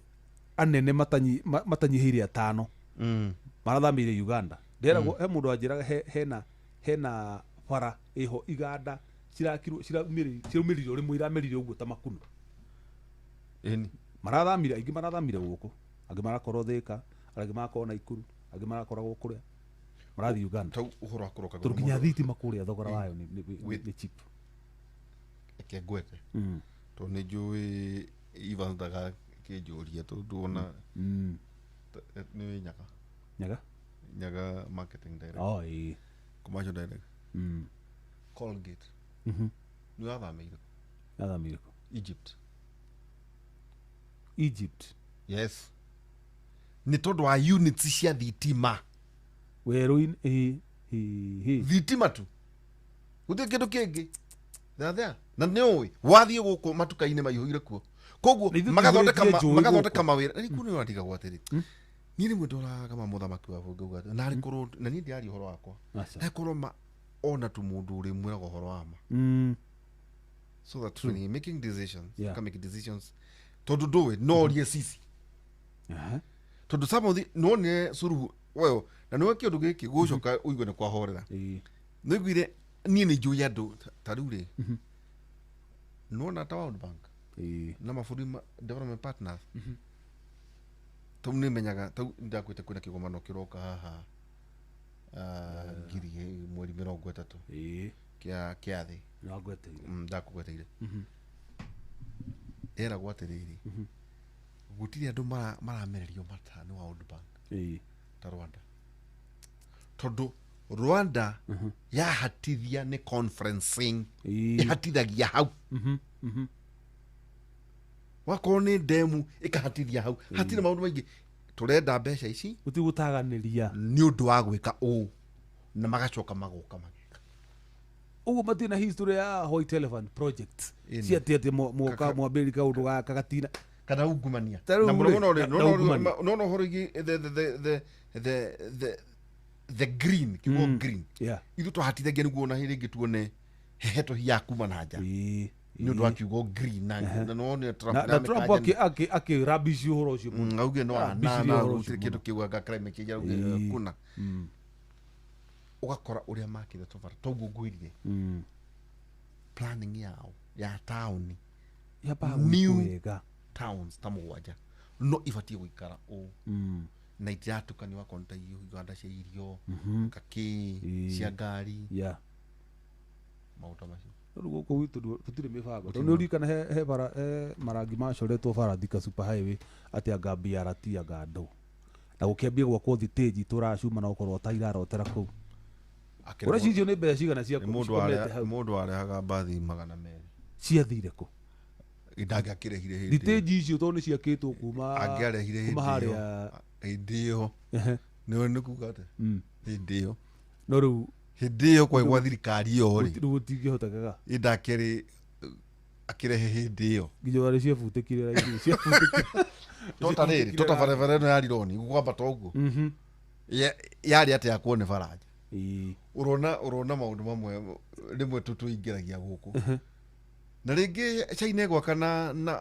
anene matanyihĩire 5 marathamĩire Uganda nderagwo he mũndũ anjĩraga hena bara ĩho iganda ciraumĩrire ũrĩmwe iramerire ũguo ta makuno marathamire aingĩ marathamire gũkũ angĩ marakorwo Thĩka angĩ marakorwo Naikuru angĩ marakoragwo kũrĩa marathiĩ Uganda tũrũkinya thitima kũrĩa thogora wayo nĩ cheap eke ngwete tondũ nĩ njũĩ Evans ndaga kĩnjũria tondũ ona nĩ Nyaga marketing director commercial director Colgate nĩ athamĩire Egypt yes nĩ tondũ wa units cia thitima werũ-inĩ thitima tu gũtirĩ kĩndũ kĩngĩ na nĩ ũĩ wathiĩ gũkũ matuka-inĩ maihũire kuo koguo magathondeka mawĩra rĩu nĩ watigagwo atĩrĩ niĩ rĩmwe ndoraga mũthamaki wa ngauga na arĩ korwo na niĩ ndiari ũhoro wakwa na korwo ona tu mũndũ ũrĩ mwĩraga ũhoro wa ma so that when you're making decisions you can make decisions tondũ ndũĩ norie sisi tondũ samothi none suruhu wewe na nĩwe kĩũndũ gĩkĩ gũcoka ũigwe nĩ kwahorera nĩguire niĩ nĩ njũĩ andũ ta rĩu rĩ nona ta World Bank na mabũrũri development partners tau nĩ menyaga tau ndakwĩte kwĩna kĩgomano kĩroka haha ngiri mweri 30 kĩa thĩ ndakũgweteire eragwo atĩrĩrĩ gũtirĩ andũ maramererio mata nĩ World Bank ta Rwanda tondũ Rwanda yahatithia nĩ conferencing ihatithagia hau wakorwo nĩ ndemu ĩkahatithia hau hatirĩ maũndũ maingĩ tũrenda mbeca ici ũtigũtaganĩria nĩ ũndũ wa gwĩka ũũ na magacoka magoka magĩka ũguo matirĩ na history ya White Elephant project ciatĩte moka mwambĩrĩria kaũndũ gaka gatina kana ungumania na no horogi the green kigo green ithu twahatithagia nĩguo na hĩndĩ ĩngĩ tuone heheto hiya kuma na nja nĩ ũndũ wa kiugo green na no Trump akĩrubbish ũhoro ũcio auge no gũtirĩ kĩndũ kĩugaga climate change kuna ũgakora ũrĩa makĩre tobara toguo ngwĩrire planning yao ya town new towns ta mũgwanja no ibatie gũikara ũũ na itiratũkanio akorwo ta iganda cia irio kakĩ cia ngari maũndũ macio rĩu gũkũ gwitũ tũtirĩ mĩbango tondũ nĩũririkana he marangi macoretwo bara Thika super highway atĩ anga BRT anga ndũ na gũkĩambia gwakwo thitĩnji tũracuma na gũkorwo ta irarotera kũu ũreci icio nĩ mbeca cigana cia mũndũ arehaga mbathi 200 ciathire kũ ndangĩakĩrehire hĩndĩ thitĩnji icio tondũ nĩciakĩtwo kuma angĩarehire hĩndĩ ĩyo nĩ kuga atĩ hĩndĩ ĩyo no rĩu hĩndĩ ĩyo kwa igwa thirikari ĩyo rĩ rĩu gũtingĩhotekaga ndakĩrĩ akĩrehe hĩndĩ ĩyo nginya warĩ ciabutĩkire raithi ciabutĩkire tota rĩrĩ tota barabara ĩno ya Rironi gũkwambata ũguo yarĩ atĩ yakwo nĩ baranja ũrona maũndũ mamwe rĩmwe tũingĩragia gũkũ na rĩngĩ China ĩgwaka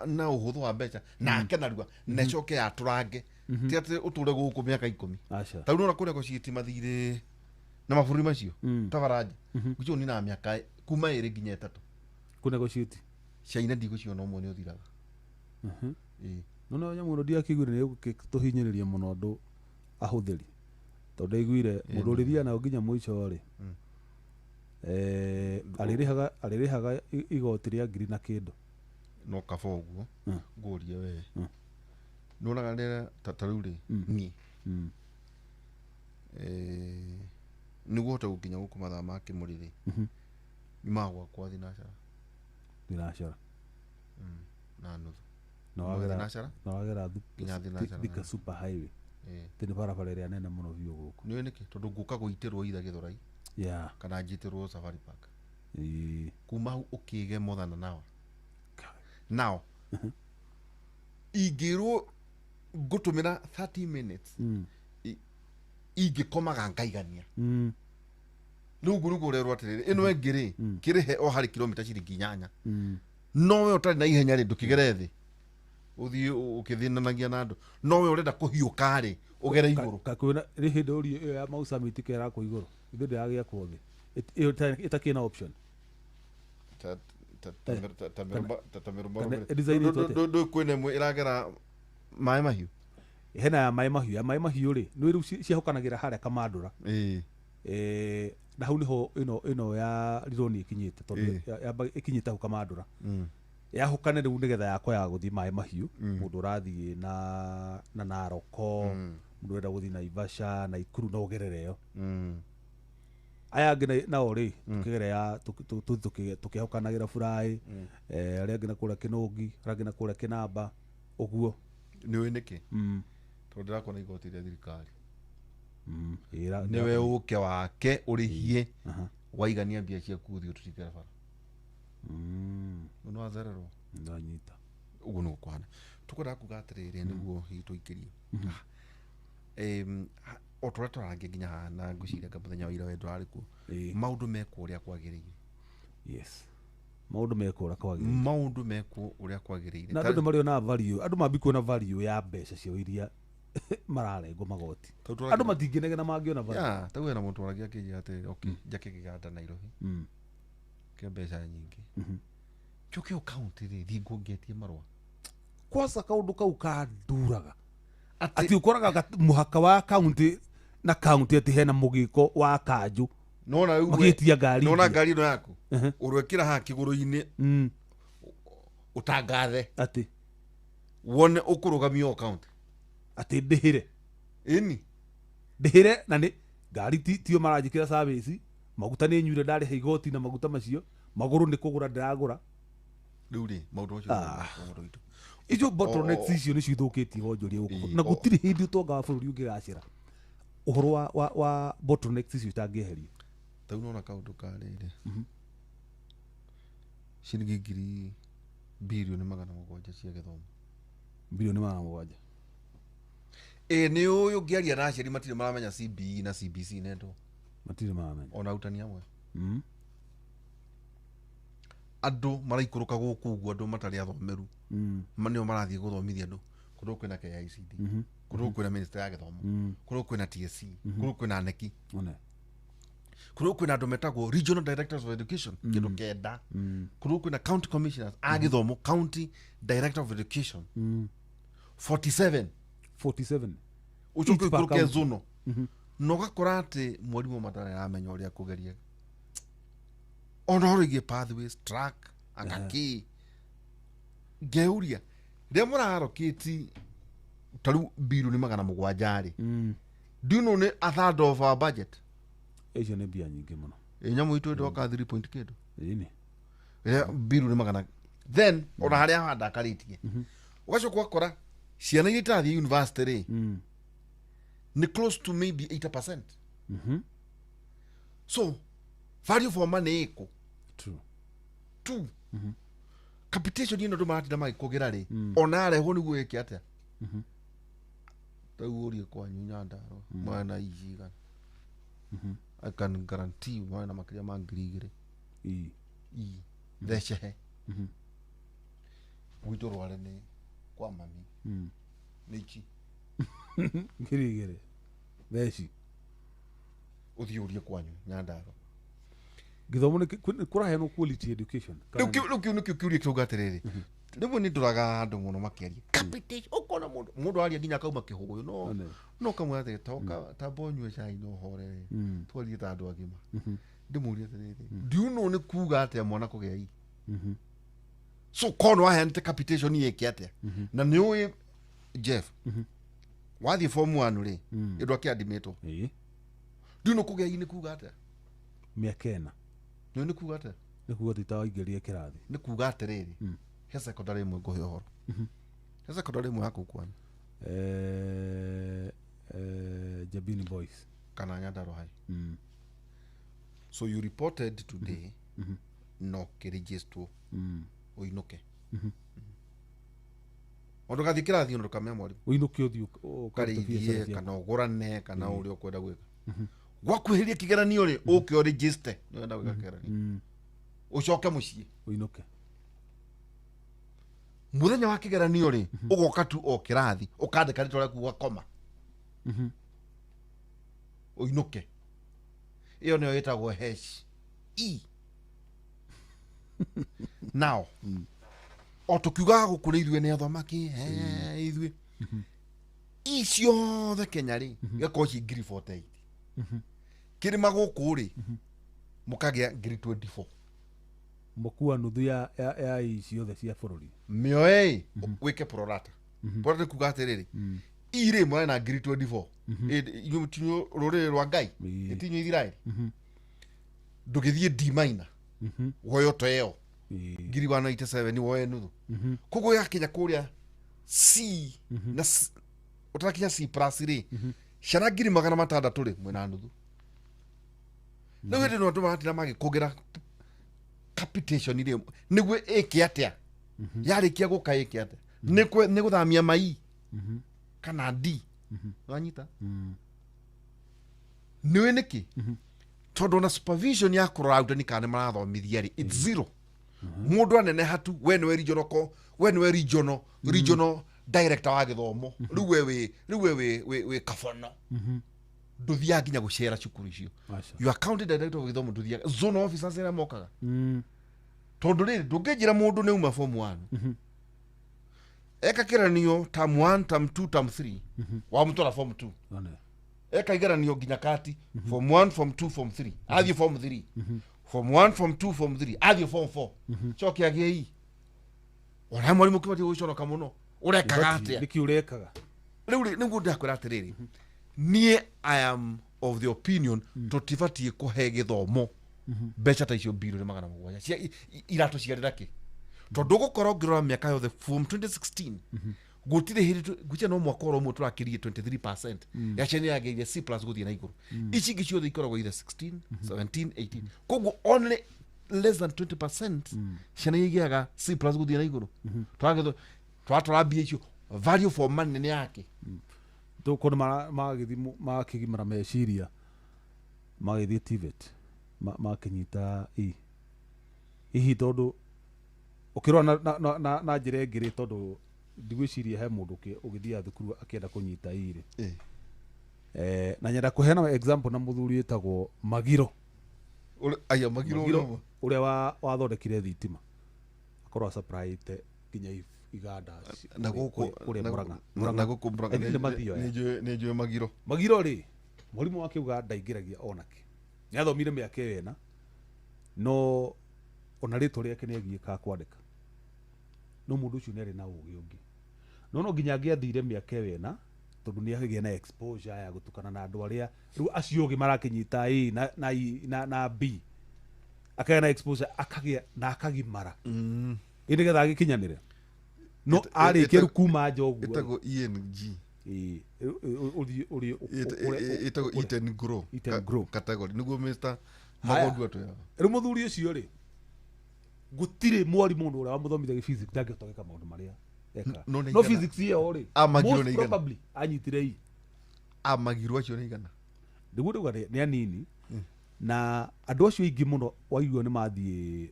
na ũhũthũ wa mbeca nake narua na ĩcoke yatũrange ti atĩ ũtũre gũkũ mĩaka 10 ta rĩu kũrĩa gũciti mathirĩ na mabũrũri macio ta baranja gũcio ni na mĩaka kuma 2 nginya 3 kuna gũciti China ndigũciona ũmwe nĩ ũthiraga no nyamũ ndiakĩiguire nĩ tũhinyĩrĩria mũno andũ ahũthĩri tondũ ndaiguire mũndũ ũrĩthia nayo nginya mũico rĩ arĩrĩhaga igoti rĩa 1,000 na kĩndũ no kaba ũguo ngũria we nũnaga rĩrĩa ta rĩu rĩ niĩ nĩguo hote gũkinya gũkũ mathaa ma kĩmũrĩrĩ nyuma gwakwa thinacara na nuthu na wagera Thika super highway tene barabara ĩrĩa nene mũno biũ gũkũ nĩ nĩkĩ tondũ ngũka gũitĩrwo itha Gĩthũrai kana njitĩrwo Safari Park kuma hau ũkĩge Mũthana nao ingĩrwo ngũtũmĩra 30 minutes ingĩkomaga ngaigania rĩu ngũ nĩkũrerwo atĩrĩrĩ ĩno ĩngĩ rĩ kĩrĩhe o harĩ kilomita ciringi 8 no we ũtarĩ na ihenya rĩ ndũkĩgere thĩ ũthiĩ ũkĩthinanagia na andũ no we ũrenda kũhiũka rĩ ũgere igũrũ kakwĩna rĩ hĩndĩ ũrio ya Mau Summit kera kũ igũrũ ithe ndĩragĩa kwo thĩ ĩtakĩna option kwĩna ĩmwe ĩragera maĩ mahiũ hena ya maĩ mahiũ rĩ nĩ rĩu ciahokanagĩra harĩa Kamandũra na hau nĩho ĩno ya Rironi ĩkinyĩte tondũ ĩkinyĩte hau Kamandũra yahukane rĩu nĩgetha yakwa ya gũthiĩ maĩ mahiũ mũndũ ũrathiĩ na Naroko mũndũ ũrenda gũthiĩ Naivasha na Ikuru no ũgerere ĩyo aya angĩ nao rĩ tũkĩgere ya tũkĩhokanagĩra Burai arĩa angĩ na kũrĩa Kĩnũngi arĩa angĩ na kũrĩa Kĩnamba ũguo nĩwe nĩkĩ tondũ ndĩrakona igoti rĩa thirikari nĩwe ũke wake ũrĩhie waigania mbia ciaku ũthiĩ ũtũtikĩra bara no azererwo ndanyita ũguo nĩ gũkwana tũkwenda kuga atĩrĩrĩ nĩguo tũikĩrie o tũrĩa tũrangia nginya haha na ngwĩciria anga mũthenya wa ira wendo arĩ kuo maũndũ mekwo ũrĩa kwagĩrĩire maũndũ mekwo ũrĩa kwagĩrĩire na andũ marĩonaga value andũ mambi kuona value ya mbeca ciao iria mararengwo magoti andũ matingĩnegena mangĩona value ta wĩra mũndũ waragia akĩnjĩra atĩ njake kĩganda Nairobi kĩa mbeca nyingĩ njoke o kaunti rĩ thiĩ ngũngĩtie marũa kwasa kaũndũ kau kanduraga atĩ ũkoraga mũhaka wa kaunti na kaunti atĩ hena mũgĩko wa kanjũ nona rĩu magĩtia ngari nona ngari ĩno yaku ũrwekĩra haha kĩgũrũ-inĩ ũtangathe atĩ wone ũkũrũgamio kaunti atĩ ndĩhĩre ndĩhĩre na nĩ ngari tio maranjĩkĩra service maguta nĩ nyuire ndarĩha igoti na maguta macio magũrũ nĩ kũgũra ndĩragũra rĩu rĩ maũndũ macio icio bottlenecks icio nĩ cithũkĩtie wonjoria gũkũ na gũtirĩ hĩndĩ ũtonga wa bũrũri ũngĩgacĩra ũhoro wa bottlenecks icio itangĩeherio ta unaona kaũndũ karĩrĩ ciringi bilioni 700 cia gĩthomo bilioni 700 nĩ ũyũ ngĩaria na aciari matirĩ maramenya CBE na CBC nendo matirĩ maramenya ona utani amwe andũ maraikũrũka gũkũ ũguo andũ matarĩ athomeru manio marathiĩ gũthomithia andũ kũrũ kwĩna KICD kũrũ kwĩna minister ya gĩthomo kũrũ kwĩna TSC kũrũ kwĩna neki kuru kwina andu metagwo regional directors of education kindu kenda kuru kwina county commissioners agithomo county director of education 47 ucoke kuru ke zono no gakora ati mwarimu matara aramenya uria kugeria onorigie pathways track angaki geuria demuraro kiti taru biru ni magana mugwanjari do you know ne a third of our budget ejo ne bia nyingi muno nyamu itu ndoka 3 point kido ini biru ni magana then ona haria handa karitie ugacoka ukora ciana iria itathie university ri ni close to maybe 80%. So value for money iko true capitation ino ndo marati na magikugira ri ona reho ni gwike atia taurie kwa nyandaro mwana ijiga I can guarantee mwana makiria mangirigire thece gwito rware ni kwa mami niki ngirigire theci uthiurie kwanyu nyandaro githomo ni kurahe no quality education nukio kiurie kiugatiriri ribu ni nduraga andu muno makiaria capitation ukona mundu aria nginya kauma kihuguyo no kamwe ate toka tabonywe cai no hore twarie ta andu agima ndimurie atiriri do you know ni kuga ate mwana kugia hii so kono ahente capitation yeke atia na ni uyi Jeff wathi form 1 ri indo akiadimeto do you know kugia hii ni kuga atia miakena ni kuga atia ni kuga titawaingeria kirathi ni kuga atiriri he secondary mwe nguhe horo he secondary mwe yako kwani Jabini Boys kana Nyandarua High so you reported today no kiregister uinuke ondo gathikira thio ndo kamya mwari uinuke uthio karithie kana ugurane kana uri ukwenda gwika gwakwihiria kigeranio ri uke register no enda gwika kigeranio ucoke mucii uinuke muthenya wa kigeranio ri ugoka tu o kirathi ukandika ritwa ku gakoma uinuke iyo niyo yetagwo now otukiuga gukuri ithwe ni athomaki ithwe icio the Kenya ri gakoci ngiri 48 kirima guku ri mukagia ngiri 24 mukua nuthu ya icio the cia bururi mioe wike prorata prorata kuga atiriri ire mwana na ngiri 24 inyutinyo rore rwa ngai itinyo Israeli ndugithie D minor woyo toyo ngiri 187 ni woye nuthu kugo ya Kenya kuria C na utakinya C plus ri shana ngiri 600 ri mwena nuthu no hete no tumati na magi kugira capitation ile nigwe eke atia yarikia guka eke atia ni guthamia mai kana D wanyita niwe niki tondu na supervision ya crowd ni kana marathomithia ri it's zero mundu anene hatu wenwe regional director wa githomo riwe kafono nduthia nginya gucera cukuru icio you are county director of githomo nduthia zone officers era mokaga tondu riri ndungijira mundu ne uma form 1 eka kiranio term 1 term 2 term 3 wa mutora form 2 eka igaranio nginya kati form 1 form 2 form 3 athi form 3 form 1 form 2 form 3 athi form 4 choki agie ora mwalimu kibati guconoka muno urekaga atia niki urekaga riu niguo ndakwira atiriri nie I am of the opinion tutibatie kuhe githomo becha ta icio biru ni magana mugwanja cia iratu ciarira ki tondu gukora ngirora miaka yothe form 2016 gutire hiri gucia no mwaka oro mwe turakirie 23% ya chene yageire C+ guthie na iguru ici ngi ciothe ikoragwo either 16 17 18 koguo only less than 20% chene yigiaga C+ guthie na iguru twatora mbia icio value for money ni yake tukona makigimara meciria magithie TVET makinyita ihi tondu ukirwa na njire ngiri tondu ndigwiciria he mundu ugithia thukuru akienda kunyita iri na nyenda kuheana example na muthuri etagwo Magiro aya Magiro uria wathondekire thitima akorwo supplyite nginya iganda na guku Murang'a ni njue Magiro ri murimu wake Uganda ingiragia onake ni athomire miaka wena no ona ritwa riake ni agieka kwandika no mundu ucio ni ari na ugi ungi no nginya angiathire miaka wena tondu ni agigia na exposure ya gutukana na andu aria riu acio ugi marakinyita A na B akagĩa na exposure akagimara indi getha agikinyanire no arĩkia rĩu kuma njoguo ĩtagwo ENG ĩtagwo eat and grow category nĩguo Mr. Magondu atoya rĩu mũthuri ũcio rĩ gũtirĩ mwarimũ ũrĩa wamũthomithia physics ndangĩhota gwĩka maũndũ marĩa eka no physics ĩyo rĩ most probably anyitire i Magiro acio nĩ igana nĩguo ndauga nĩ anini na andũ acio aingĩ mũno waigua nĩ mathiĩ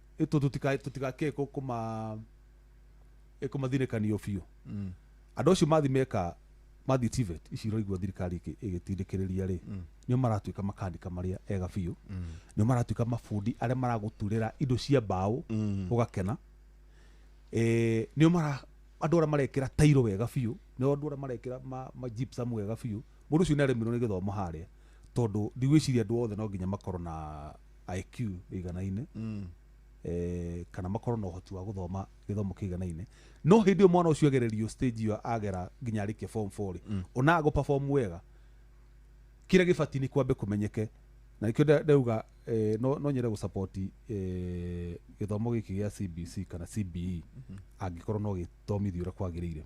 tũtigake kũmathirĩkanio biũ andũ acio mathiĩ TVET ici iroigua thirikari ĩgĩtindĩkĩrĩria rĩ nĩo maratuĩka makanika marĩa ega biũ nĩo maratuĩka mabundi arĩa maragũturĩra indo cia mbaũ ũgakena nĩo andũ arĩa marekĩra tairo wega biũ nĩo andũ arĩa marekĩra gypsum wega biũ mũndũ ũcio nĩ aremirwo nĩ gĩthomo harĩa tondu ndigwiciria andu othe no nginya makorwo na IQ iganaine kana makorwo na uhoti wa guthoma githomo kiganaine no hindi mwana ucio agererio stage iyo agera nginya arikie form 4 ona go perform wega kire gibati ni kwambe kumenyeke na ikyo ndauga no nyere gu support githomo giki gia CBC kana CBE angikorwo no githomithio ura kwagirire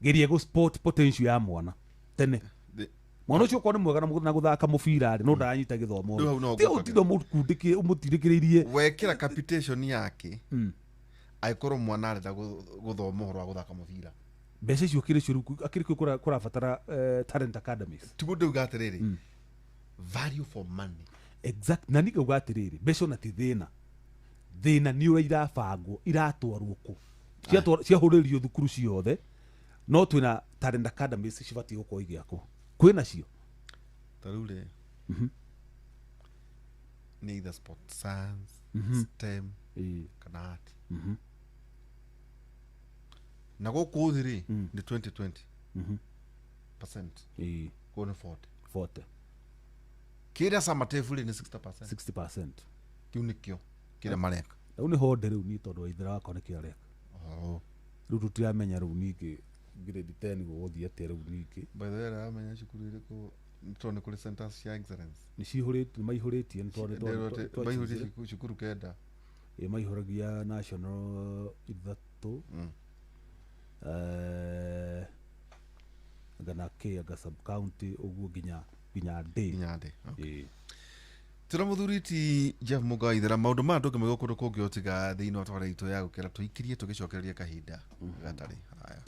gerie go sport potential ya mwana tene mwana ucio kwa ni mwega na guthaka mubira ri no ndaranyita githomo ti utindo mukundike umutirikiririe wekira capitation yake aikorwo mwana arenda guthoma horo wa guthaka mubira mbeca icio kire cio akirikio kurabatara talent academies tiguo ndauga atiriri value for money exact na nigauga atiriri mbeca na ti thina ni ura irabangwo iratwarwo ku ciahuririo thukuru ciothe no twina talent academies cibati gukorwo igiakwo kwina cio tarure ni either sport science STEM kana art na guku thiri ni 20% kone 40 kira sama tefuli ni 60% kiu nikio kira mareka riu ni honde riu ni tondu waithira wakone kia reka riu tutiramenya riu ningi grade 10 guthia ate riu ningi by the way amenya cukuru iriku nitone kuri centers cia excellence ni cihuritie maihuritie nitone maihuritie cukuru kenda maihuragia national ithatu gana aga sub county uguo ginya D tira muthuriti Jeff Mugai thera maundu ma ndoke mego kundu kungi otiga thiini wa twara itu ya gukira tuikirie tugicokereria kahinda gatari haya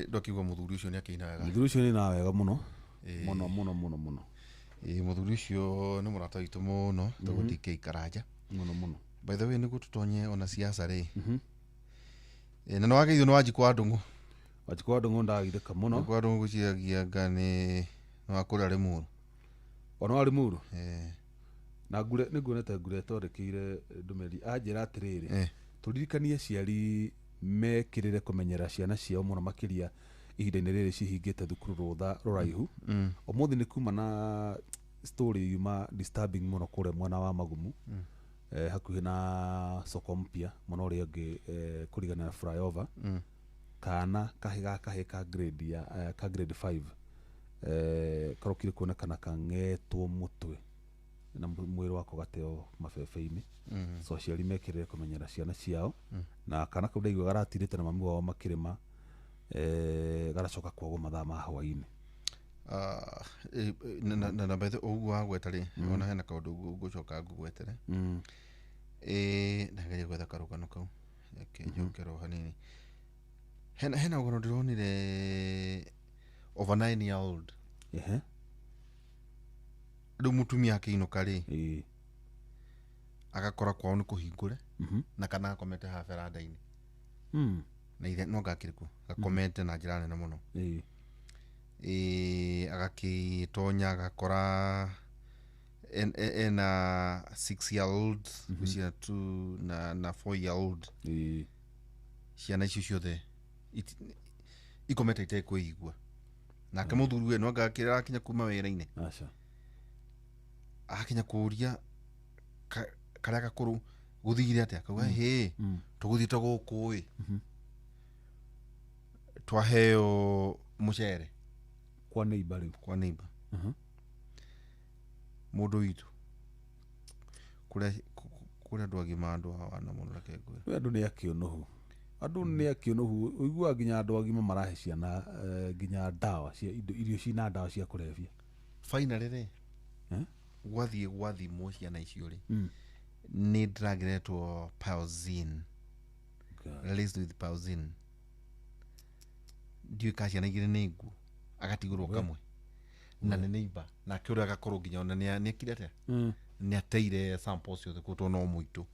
Ndokiuga muthuri ucio ni akiina wega. Muthuri ucio ni na wega muno. Muno. Muthuri ucio ni murata witu muno, tugo DK Karanja. Muno. By the way niguo tutonye ona siasa ri. Na no wageithio no Wanjikũ wa Ndung'u. Wanjikũ wa Ndung'u ndagitheka muno. Wanjikũ wa Ndung'u guciagia ngani no akũrĩa Limuru. Ona wa Limuru. Na ngure niguonete ngure tondekire ndumeri anjira atiriri. Turirikanie ciari mekirire kumenyera ciana ciao muno makiria ihinda-inĩ rĩrĩ cihingĩte thukuru rũtha rũraihu. Ũmũthĩ nĩ kuma na story yuma disturbing muno kũrĩa mwena wa Magumu, hakuhĩ na soko mpya mwena ũrĩa ũngĩ kũrigana na flyover. Kana kahĩ ka grade ya ka grade 5 karokire kuonekana kang'etwo mũtwe na mwĩrĩ wako gateo mabebe-inĩ. So aciari mekirire kumenyera ciana ciao, na kana kau ndaigua garatirĩte na mami wao makĩrĩma garacoka kwagwo mathaa ma hwainĩ. Na bethe ũguo wagweta rĩ, ona hena kaũndũ ngũcoka ngũgwetere. Ndageria gwetha karũgano kau njokero hanini. Hena ũhoro ndĩronire over 9-year-old. Rĩu mũtumia akĩinũka rĩ, agakora kwao nĩ kũhingũre na kana akomete ha veranda-inĩ. Na ithe no gakĩrĩku gakomete na njĩra nene mũno. Agakĩtonya agakora ena 6-year-old na 4-year-old. Ciana icio ciothe ikomete itekũigua. Nake mũthuri we no gakĩra akinya kuma wĩra-inĩ. Akinya kũria karĩa gakũrũ gũthigire atĩa, akauga hĩ tũgũthiĩte gũkũ ĩ twaheo mũcere kwa neighbor rĩu. Kwa neighbor. Mũndũ witũ kũrĩa andũ agima andũ hawana mũno reke ngwĩre. Andũ nĩ akĩonohu. Andũ nĩ akĩonohu. Ũiguaga nginya andũ agima marahe ciana nginya ndawa cia irio cina ndawa cia kũrebia. Finally rĩ, gwathimwo ciana icio rĩ, nĩ drug ĩretwo Piozin, released with Piozin. Ndiũĩ ka ciana igĩrĩ nĩ nguũ, agatigũrwo kamwe na nĩ neighbor, nake ũrĩa agakorwo nginya ona nĩ ekire atĩa, nĩ ateire sample ciothe kũtwo no mũitũ.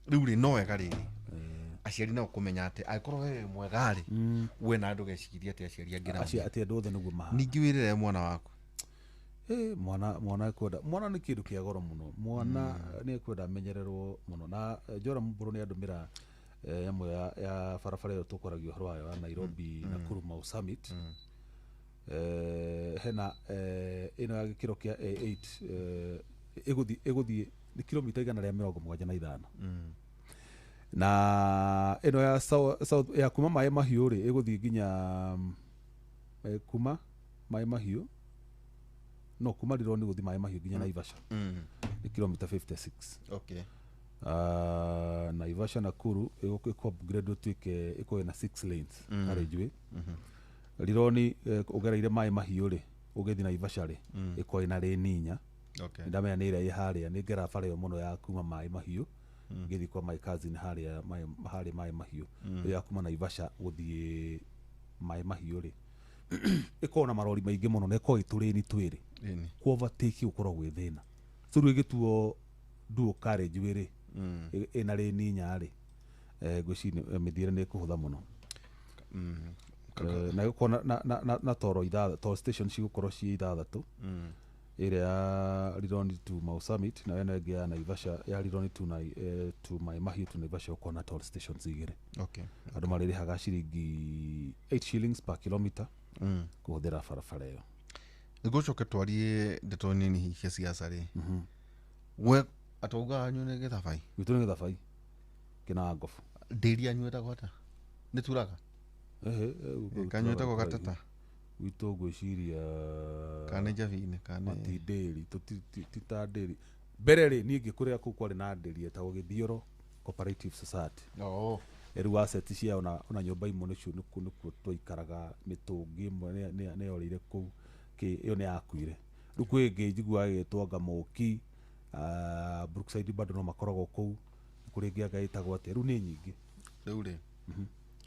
Rĩu rĩ no wega rĩrĩ, aciari na kumenya ati aikorwo we mwegari we na andu gecikiria ati aciari angira ati andu othe niguo maha ningi wirire mwana waku mwana ni kindu kia goro muno mwana ni kwenda menyererwo muno na Joram Mburu ni andumira yamwe ya barabara yo tukoragio horo ya Nairobi na Nakuru Mau Summit hena ino ya gikiro kia A8 iguthi ni kilomita 175 na ino ya south ya kuma Mai Mahiu ri iguthi nginya kuma Mai Mahiu no kuma Rironi guthi Mai Mahiu nginya Naivasha ni kilomita 56 okay Naivasha Nakuru iko upgrade tuike iko na 6 lanes carriageway Rironi ugereire Mai Mahiu ri ugethi Naivasha ri iko ina lane inya okay ndamenya ni ira haria ni ngera bara yo muno ya kuma Mai Mahiu ngithi kwa my cousin haria Mai Mahiu ya kuma Naivasha guthie Mai Mahiu ri iko na marori maingi muno ne ko itureni twiri ku overtake ukoro gwe thina so rwe gituo duo carriageway ri ina lane inya ri gwicini mithire ni kuhutha muno na yuko na toro toro station cigukoro ci ithathatu ire ya Rironi to Mau Summit na ene ngia Naivasha ya Rironi to Mai Mahiu to Naivasha uko na toro stations igire okay andu maririhaga ciringi 8 shillings per kilometer kuhuthira barabara iyo nigucoke twarie ndeto nini hicia siasa ri we atauga anyune githabai witu ni githabai kina ngofu ndiri anyueta gwata ni turaga kanyueta kwa gatata witu gwiciria kana javine kana ndiri tita ndiri mbere ri ni ngikuria ku kwari na ndiri etagwo Githioro Cooperative Society eru asset cia ona nyumba imwe nicio nuku twaikaraga mitungi imwe ne yorire ku ki iyo ne yakuire ruku ingi njigua gitwa Ngamuki Brookside bado no makoragwo ku kuri ngia gaitagwo ati ru ni nyingi riu ri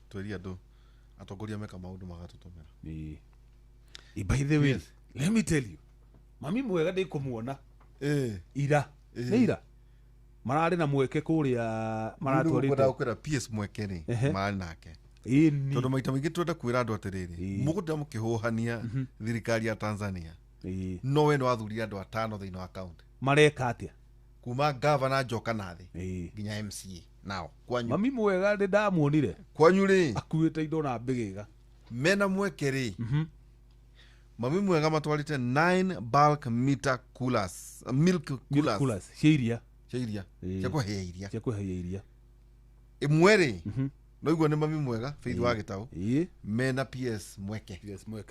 twiri andu atongoria meka maundu magatutumira by the way let me tell you mami mwega ndi kumuona ira ira marari na mweke kuria maratwarite kwira PS mweke ni mari nake tondu maita maingi twenda kwira andu atiriri muguda mukihuhania thirikari ya Tanzania no we no athuri andu atano thiini wa county mareka atia kuma governor Njoka Nathi nginya MCA nao kwanyu mami mwega ndi ndamuonire kwanyu ri akuite indo na mbigiga mena mweke ri mami mwega matwarite 9 bulk meter coolers milk coolers ciria cia kuhea iria imwe ri no igua ni mami mwega Faith wa Gitau mena PS mweke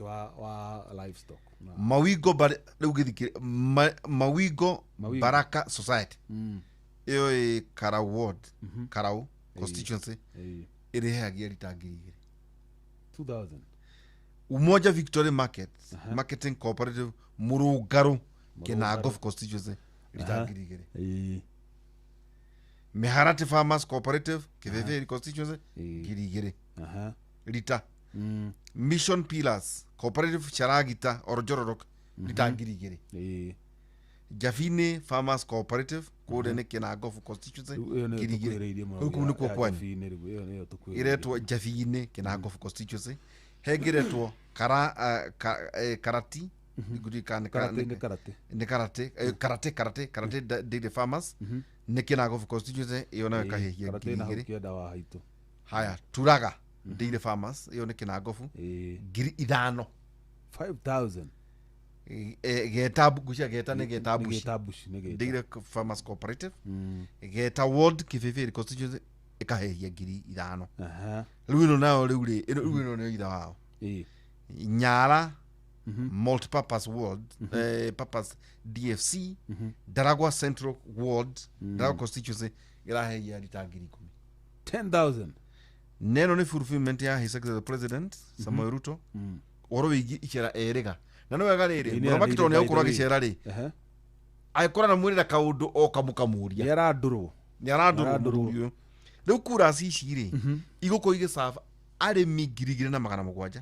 wa livestock Mawingo riu githikire Mawingo Baraka Society iyo i Karau ward Karau constituency iriheagia rita 2000 Umoja Victoria Market Marketing Cooperative Murungaru Kinangofu constituency rita 2,000 Meharati Farmers Cooperative Kiveveri constituency 2,000 rita Mission Pillars Cooperative Charagita Orjororok rita 2,000 Javine Farmers Cooperative kode ne Kinangofu constituency 2,000 huko kwa kwani iretwa Javine Kinangofu constituency hegiretwo karati karate dairy farmers ne Kinangofu constituency iyo nayo kahehia haya turaga dairy farmers iyo ne Kinangofu 5,000 getabu gucia geta ne getabushi dairy farmers cooperative geta ward Kiveveri constituency ikahehia 5,000 riu nao riu ri riu no itha wao Nyara multipurpose ward purpose DFC Daragwa Central ward Daragwa constituency irahehia rita 10,000 neno ni fulfillment ya His Excellency the President Samuel Ruto oro wigi ikera eriga na no wega riri murabaki tone ukura gicera ri aikora na mwirira kaundu o kamukamuria yarandurwo riu kura cici ri iguko igisafa arimi 2,700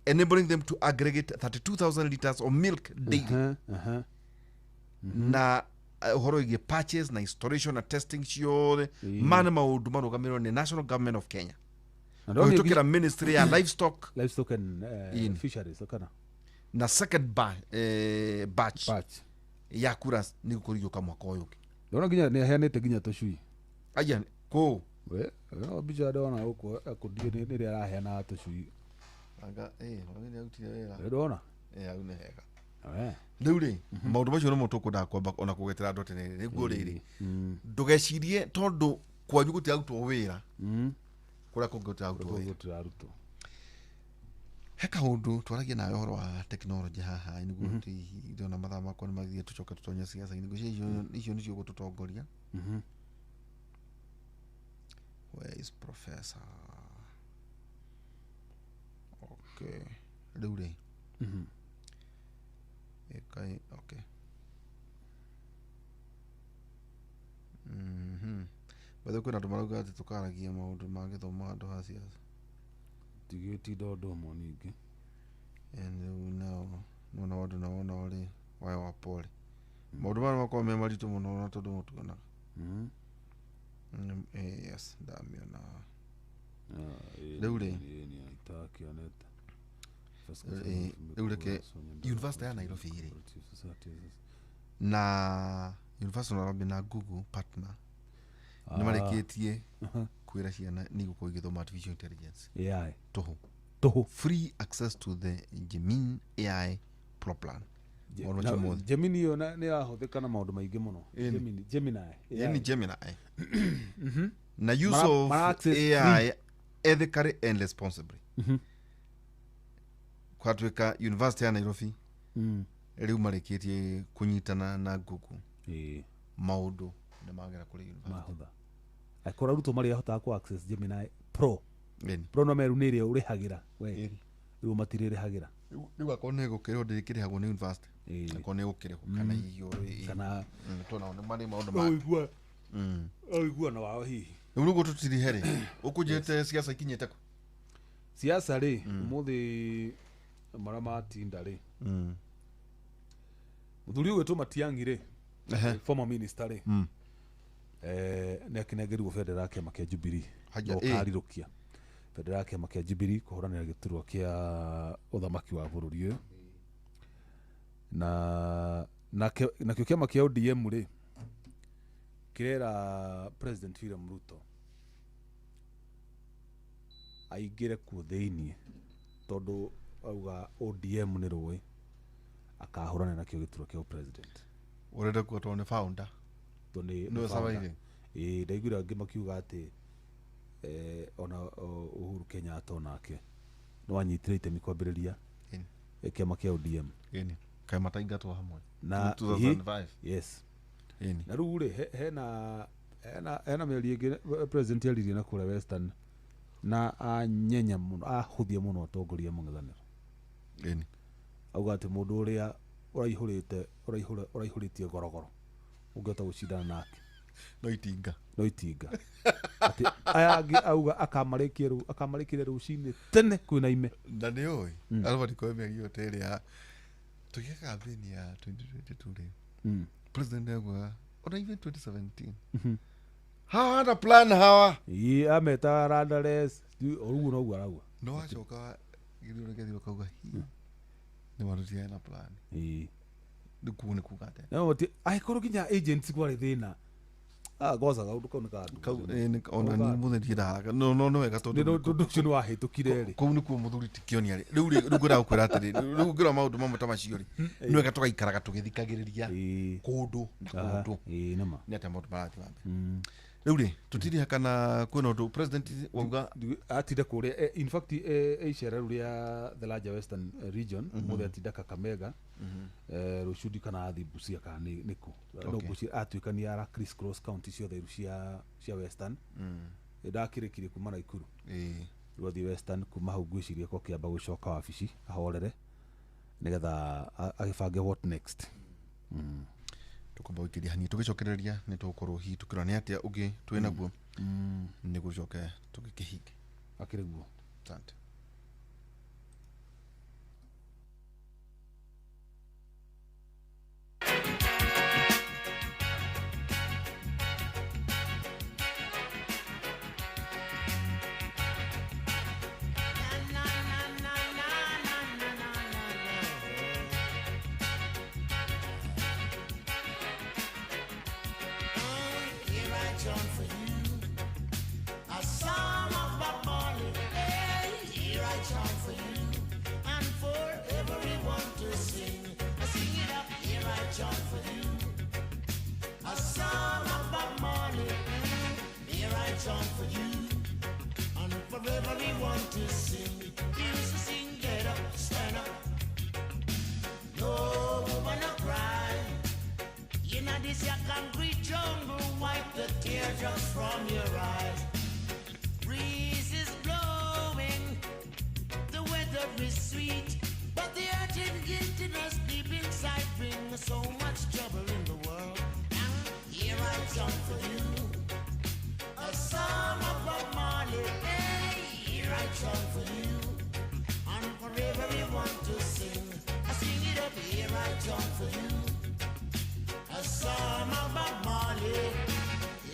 enabling them to aggregate 32,000 liters of milk daily na uhoro igie patches na installation na testing ciothe mane maundu marugamirwo ni National Government of Kenya kuhitukira Ministry ya Livestock and Fisheries kana na second batch ya kuras ni gukuriuka mwaka uyu ndona nginya ni aheanite nginya tucui aya ko we no bicha ndona uko akudie ni ri araheana tucui anga wageni autire wera ndona au ne hega riu ri maundu macio no mutukunda kwamba ona kugetera andu tene niguo riri ndugecirie tondu kwanyu gutiarutwo wira kuria kungi gutiarutwo he kaundu twaragia nawe uhoro wa teknology haha niguo ndona mathaa makwa ni mathie tucoke tutonye siasa-ini niguo icio nicio gututongoria where is professor okay riu ri okay bathe kwina andu marauga ati tukaragia maundu ma githomo handu ha siasa tigiti Dodoma ningi nona wandu naona wari wae wa pole maundu mara makwa me maritu muno na tondu mutugana yes ndamiona riu ri itakionete riu reke University ya Nairobi ri na University of Nairobi na Google partner ni mareketie kwira ciana ni guko igithoma artificial intelligence AI toho free access to the Gemini AI Pro plan Gemini yo ni yahuthika na maundu maingi muno Gemini na use of AI ethically and responsibly kwatuika University ya Nairobi riu mareketie kunyitana na Google maundu ni magera kuri university mahutha akora ruto mari ahota ku access Gemini Pro no meru ni ri urihagira we riu matirire hagira riu akone gukirwo ndirikire hago ni university akone gukirwo kana hiyo kana tona ni mari maundu ma oigua na wao hihi riu gutu tutiri here ukujete siasa ikinyete ku siasa ri umuthi mara matinda ri muthuri wetu Matiang'i ri former minister ri nekinegeriwo federal kema kia Jubilee okarirukia federal kema kia Jubilee kuhuranira giturwa kia uthamaki wa bururi uyu na kio kema kia ODM ri kirera President William Ruto aigire ku thiini tondu auga ODM ni rui akahurana na kio giturwa kia president urenda ku tone founder no sabaire ndaigura ngimakiuga ati ona Uhuru Kenyatta onake no anyitire itemi kwambiriria kiama kia ODM kai mataingatwo hamwe na 2005 yes na riu ri hena meri ingi president yaririe na kura Western na anyenya muno ahuthie muno atongoria mung'ethaniro auga ati mundu uria uraihuritie gorogoro ungehota gucindana nake no itinga ati ayagi auga akamarikire rucini tene kwina ime na ni oi Albert Koome hiyo tele ya tukia campaign ya 2022 president agwa ona even 2017 hawa plan hawa ameta Randales orugu no gwaragwa no acoka githiro kauga ni marutia na plan ndikune kugate no aikoro kinya agents kwari thina goza gaundu ni ona ni muthiri haraka no wega tondu cio wahitukire ri kou ni ku muthuri tikionia ri riu ngura ukwira atiri riu ngura maundu mamwe ta macio ri ni wega tugaikaraga tugithikagiriria kundu na kundu nama ni ata maundu marati mambe riu ri tutiri kana kwina undu president wauga atinde kuria in fact icera ruria the larger western region muthe atinda Kakamega rucudi kana athi Busia kana niku no Busia atuikania ara criss cross county ciothe rucia western ndakirikire kuma Naikuru ruthi western kuma hau gwiciria ko kiamba gucoka wabici ahorere nigetha agibange what next tukomba wikiria hani tugicokereria ni tukorwo hi tukira ni atia ugi twinaguo ni gucoke tugikihinge akiriguo asante chant for you. A song of Bob Marley. Hey, here I chant for you. And for everyone to sing. Sing it up, here I chant for you. A song of Bob Marley. Here I chant for you. And for everyone to sing. Used to sing, get up, stand up. No woman no cry. You know this your concrete jungle. Wipe the teardrops from your eyes. Breeze is blowing. The weather is sweet. But the earth is getting us deep inside. Bring so much trouble in the world. And here I chant for you. A song of Bob Marley. Hey, here I chant for you. And for everyone to sing. I sing it up, here I chant for you. A song of Bob Marley.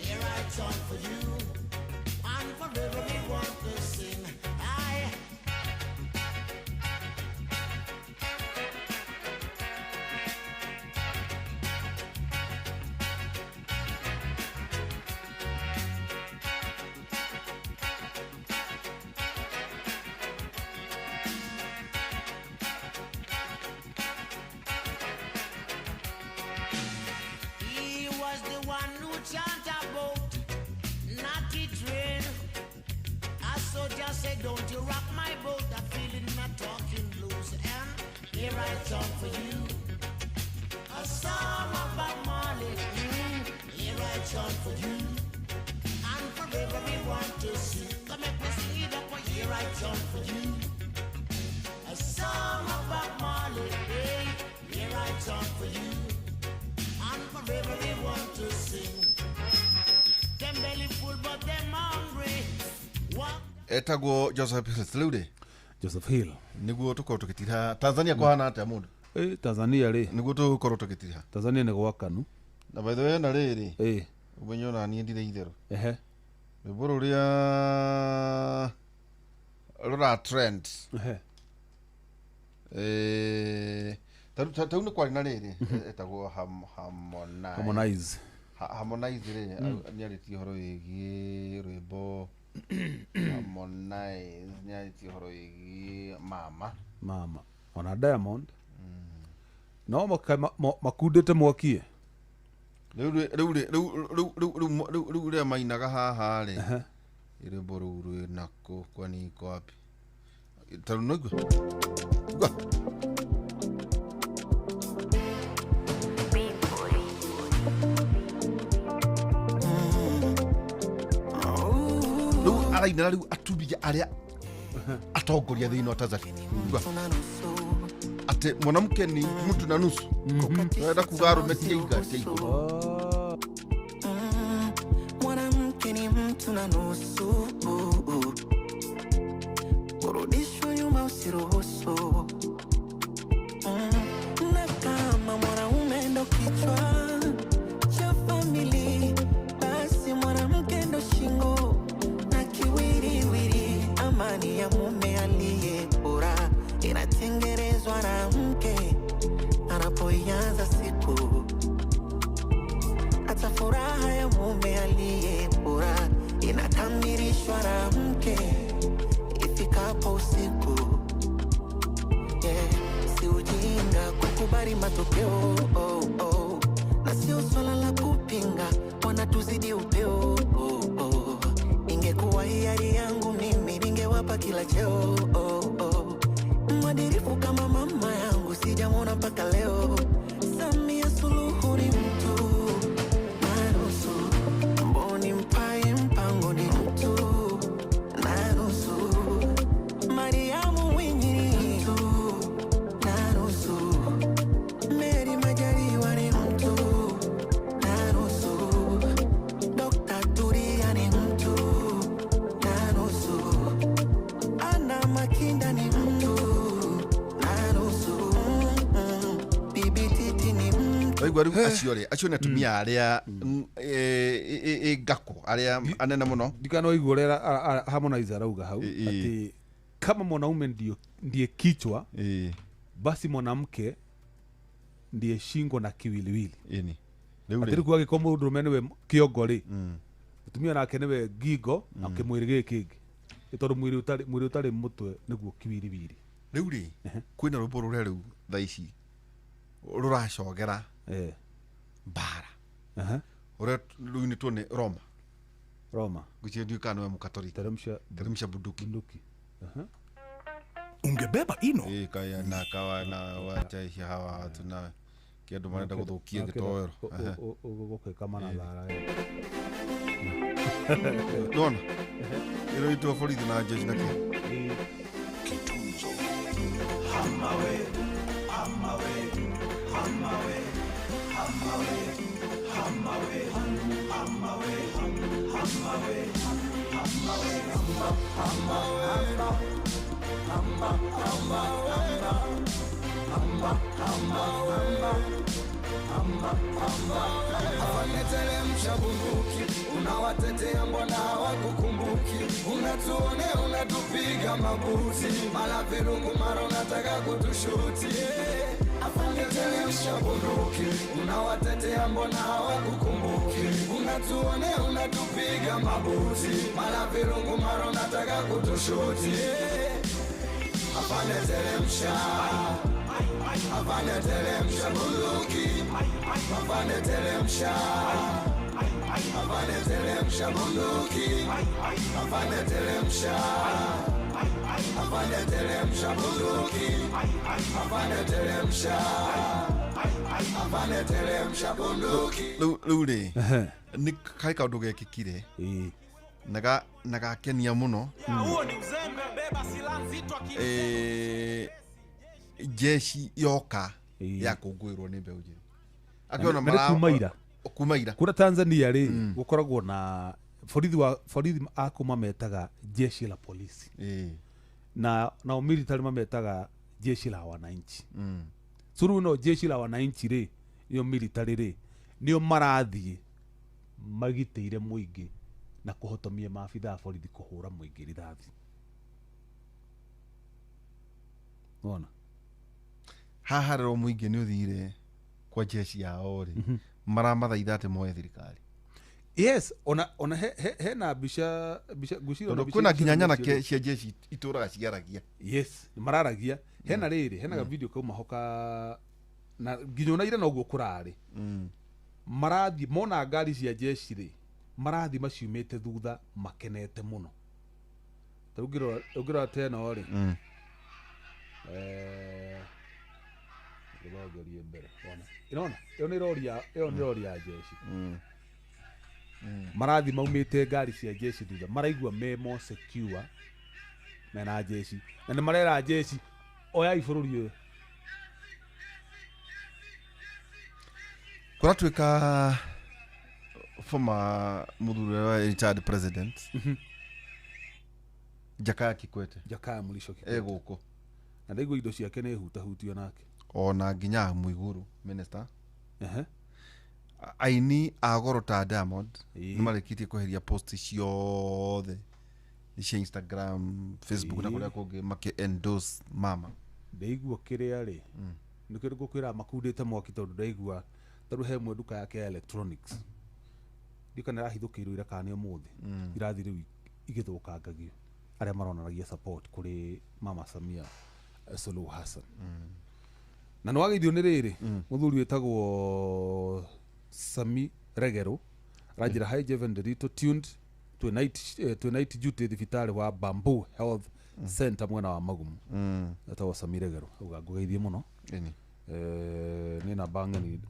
Here I chant for you. And for everyone to sing. Say, don't you rock my boat, I'm feeling my talking blues. And here I chant for you. A song of Bob Marley. Here I chant for you. And for everyone to sing. Come make me sing it up, here I chant for you. A song of Bob Marley. Hey, here I chant for you. And for everyone to sing. Them belly full but them hungry. What? Etago Joseph Hill. Joseph Hill. Niguo tuko tukitira Tanzania kwa hana ate mundu. Tanzania ri. Niguo tuko tukitira. Tanzania ni gwakanu. Na by the way na riri. Umenyona ni ndire ithero. Riburu ria rora trend. Taru ni kwa na riri. Etago Harmonize. Harmonize ri ni ariti horo igi rwimbo Harmonize ni ariti horo igi mama ona Diamond no makundite mwakie rĩu mainaga haha rĩ rwĩmbo rũu rwĩ nako kwani iko wapi taru noigua araina rĩu atubia arĩa atongoria thĩinĩ wa Tanzania ate mwanamke ni mtu na nusu naenda kugarumetia igati mwanamke ni mtu na nusu kurudishwa nyuma usiruhusu na kama mwanaume ndo kichwa cha famili basi mwanamke ndo shingo na kiwiriwiri amani ya mume aliye bora inatengenezwa na mke anapoianza siku hata furaha ya mume aliye bora inakamilishwa na mke ifikapo usiku si ujinga kukubali matokeo na sio swala la kupinga wanatuzidi upeo ingekuwa hiari yangu mimi ningewapa kila cheo mwadilifu kama mama yangu sijamwona mpaka leo Samia Suluhu ni mtu na nusu mboni mpaye mpango ni mtu na nusu Mariamu Mwinyi ni mtu na nusu Mary Majaliwa ni mtu na nusu Dr. Turia ni mtu na nusu Anna Makinda ni mtu acio na tumia aria ngako aria anene muno ndikano igorera Harmonize arauga hau ati kama mwanaume ndiye kichwa basi mwanamke ndiye shingo na kiwiliwili ini rĩu kwa gĩko mũndũrũme nĩwe kĩongo rĩ tumia nake niwe ngingo akimwiri giki itondo mwiri utari mutwe niguo kiwiriwiri riu ri kwina rwimbo ruria riu tha ici ruracogera mbara uria riu ni tuone Roma gucie ndio kana we mukatoliki teremsha bunduki ungebeba ino kaya na kawa na wacha hawa tuna kiandu marenda guthukia gitoero ugoke kama na thara dona ilo ito borithi na jeshi na Kitunzo Hamawe Afaneteremsha bunduki, unawatetea mbona hawakukumbuki? Unatuone unatupiga mabuti, mala virungu mara unataka kutushuti. Afaneteremsha bunduki, unawatetea mbona hawakukumbuki? Unatuone unatupiga mabuti, mala virungu mara unataka kutushuti. Afaneteremsha bunduki, afaneteremsha bunduki, afaneteremsha bunduki, afaneteremsha bunduki. Luri ni kai kaundu gekikire naga kenia muno huo ni uzembe beba silaha nzito jeshi yoka ya kungwirwo ni mbeu njiru akiona mara kumaira kura Tanzania ri gukoragwo na borithi akuma metaga jeshi la polisi na military mametaga jeshi la wananchi suru no jeshi la wananchi ri yo military ri nio marathie magiteire muingi na kuhotomia maafitha borithi kuhura muingi rithathi ona haha ro muingi ni uthire kwa jeshi yao ri maramathaitha ati moe thirikari yes ona he na bisha gushiro na kuna kinyanyana cia jeshi ituraga ciaragia yes mararagia hena riri hena video kauma hoka na ginyona ira no gukurari marathi mona ngari cia jeshi ri marathi maciumite thutha makenete muno tarugiro tena ri Gologerie mbere ona ino ni rori ya jeshi marathi maumite ngari cia jeshi thutha maraigua memo secure mena jeshi na ni marera jeshi oya ibururi uyu kuratuika former muthuri retired president Jakaya Kikwete Jakaya Mrisho Kikwete guku na ndaigu indo ciake ni hutahutio nake ona nginya Mwiguru minister aini agoro ta Diamond ni marekitie kuheria post ciothe cia Instagram Facebook na kuria kungi make endorse mama ndaigua kiria ri nikiri gukwira makundite mwaki tondu ndaigua taru he mwe duka yake electronics dikana rahithukirwo ira kana umuthi irathi riu igithukangagio aria maronanagia support kuri mama Samia Suluhu Hassan na no agithio ni riri muthuri wetagwo Sami Regero rajira high Jeven Derito tuned to night duty thibitari wa Bamboo Health Center mwena wa Magumu etagwo Sami Regero uga ngugeithie muno ni na bangani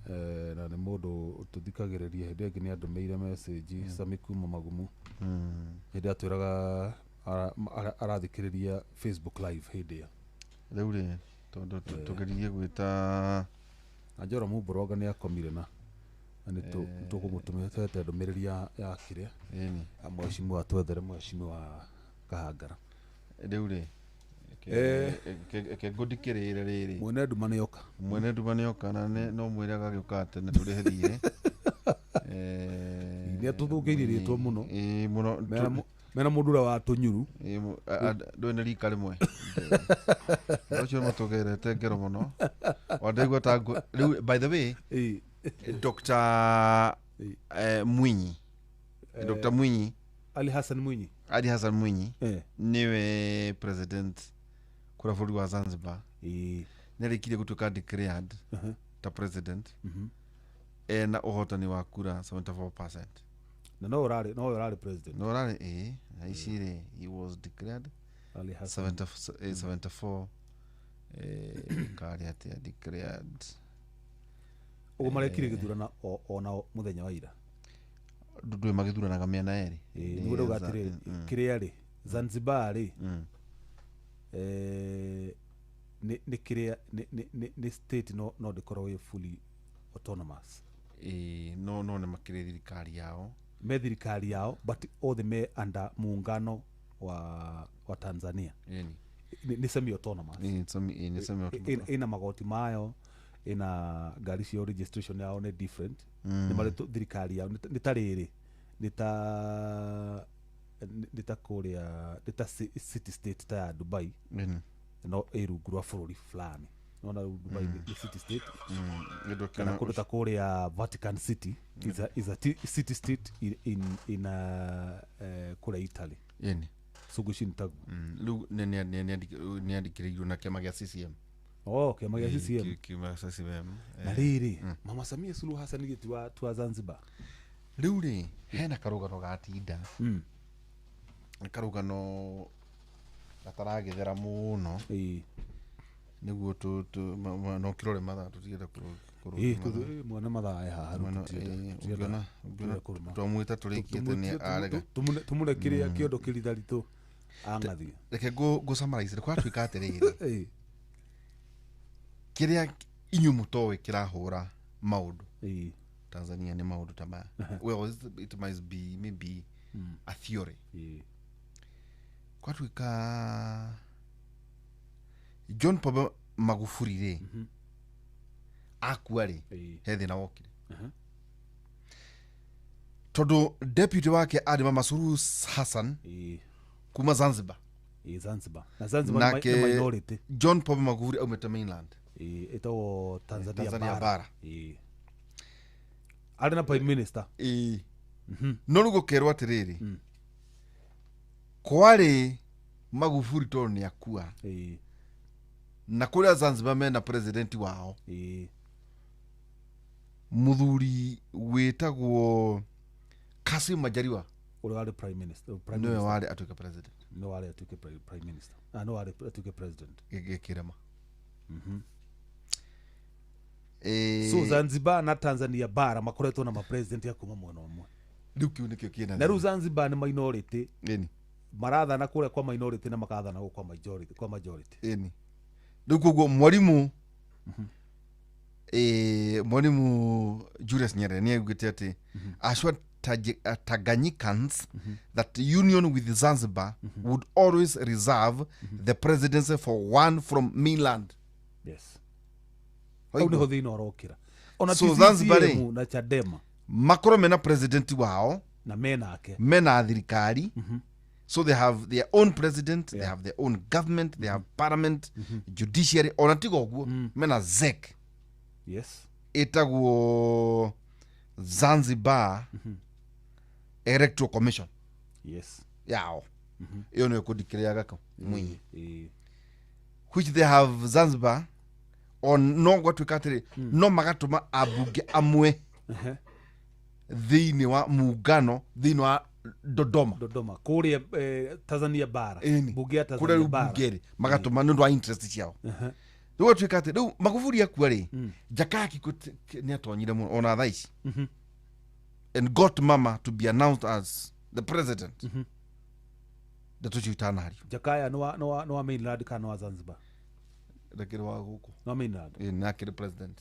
na ni mundu tuthikagiriria hindi ingi ni andumeire message Sami kuma Magumu hindi atwiraga arathikiriria Facebook live hindi ya riu ri tondu tugeririe gwita Ajora Muboroga ni akomire na ni tukumutumira twete ndumiriri ya kiria mheshimiwa twethere mheshimiwa Kahangara riu ri ke godikirire riri mwene nduma nioka na no mwire agagiuka tene turihithire ni atuthukiirie ritwo muno muno mena mundura wa tunyuru ndwene rika rimwe ucio matugerete ngero muno wandaigua ta by the way Dr. Mwinyi Dr. Mwinyi Ali Hassan Mwinyi niwe president kura bũrũri wa Zanzibar nĩarĩkirie gũtuĩka declared ta president na ũhotani wa kura 74%. Na no ũrarĩ president. No ũrarĩ aicire he was declared 74 kari atia declared. Ũguo marekire gĩthurana ona mũthenya wa ira. Ndũĩ magĩthuranaga mĩena yerĩ. Nĩguo ndauga atĩrĩrĩ kĩrĩa rĩ Zanzibar rĩ nĩ kĩrĩa nĩ state no ndĩkorwo ĩ fully autonomous. No nĩ makĩrĩ thirikari yao. Me thirikari yao but othe me under muungano wa Tanzania. Ni semi autonomous. Ina magoti mayo, ina ngari cio registration yao ni different. Ni mari thirikari yao ni ta rĩrĩ ni ta Korea ni ta city state ta ya Dubai. No rungu rwa bũrũri fulani. No na Dubai ni city state. Kana kũndũ ta Korea Vatican City is a city state in Korea Italy. Sugushin tag. Ni andikĩrĩirwo na kĩama gĩa CCM. Kĩama gĩa CCM. Kĩama gĩa CCM. Na rĩrĩ Mama Samia Suluhu Hassan gĩtua twa Zanzibar. Rĩu rĩ hena karũgano gatinda. Karũgano gataragethera mũno. Nĩguo no kĩrore mathaa tũtigĩte kũrũma. Mwana mathaa haha twamwĩta tũrĩkĩte nĩ arega. Tumune kĩrĩa kĩondo kĩritharitũ angathie. Reke ngũ-summarize kwatuĩka atĩrĩrĩ. Kĩrĩa inyuĩ mũtoĩ kĩrahũra maũndũ Tanzania nĩ maũndũ ta maya. Well, it must be maybe a theory. Kwatuĩka John Pombe Magufuli rĩ akua rĩ he thĩna wokire tondũ deputy wake arĩ Mama Suluhu Hassan kuma Zanzibar. Na Zanzibar ni minority. John Pombe Magufuli aumĩte mainland ĩtagwo Tanzania bara. Arĩ na prime minister. No rĩu gũkerwo atĩrĩrĩ kwarĩ Magufuli tondũ nĩ akua na kũrĩa Zanzibar mena president wao mũthuri wĩtagwo Kassim Majaliwa ũrĩa warĩ prime minister. Nĩwe warĩ atuĩke president. No warĩ atuĩke prime minister. No warĩ atuĩke president. Gĩkĩrema. So Zanzibar na Tanzania bara makoretwo na president ya kuma mwena ũmwe. Rĩu kĩu nĩkĩo kĩna. Na rĩu Zanzibar nĩ minority. Marathana kũrĩa kwa minority na makathana kwa majority. Rĩu koguo mwarimu Julius Nyerere nĩaugĩte atĩ assure Tanganyikans that union with Zanzibar would always reserve the presidency for one from mainland. Yes. Au nĩho thĩna ũrokĩra. Ona so Zanzibar na Chadema makorwo mena president wao na menake mena thirikari. So they have their own president, they have their own government, they have parliament, judiciary, ona tigo guo mena ZEC. Yes. Etagwo Zanzibar Electoral Commission. Yes. Yao. Iyo nĩyo kũndikĩrĩra gaka Mwinyi. Which they have Zanzibar on no gwatuĩka atĩrĩ no magatũma ambunge amwe thĩinĩ wa muungano thĩinĩ wa Dodoma kũrĩa Tanzania bara bunge ya Tanzania bara magatũma nĩ ũndũ wa interest ciao. Rĩu gwatuĩka atĩ rĩu Magufuli akua rĩ Jakaya Kikwete nĩ atonyire mũno ona thaa ici and got Mama to be announced as the president. Ndeto itanario Jakaya no wa mainland kana wa Zanzibar ndakĩrĩ wa gũkũ no mainland nakĩrĩ president.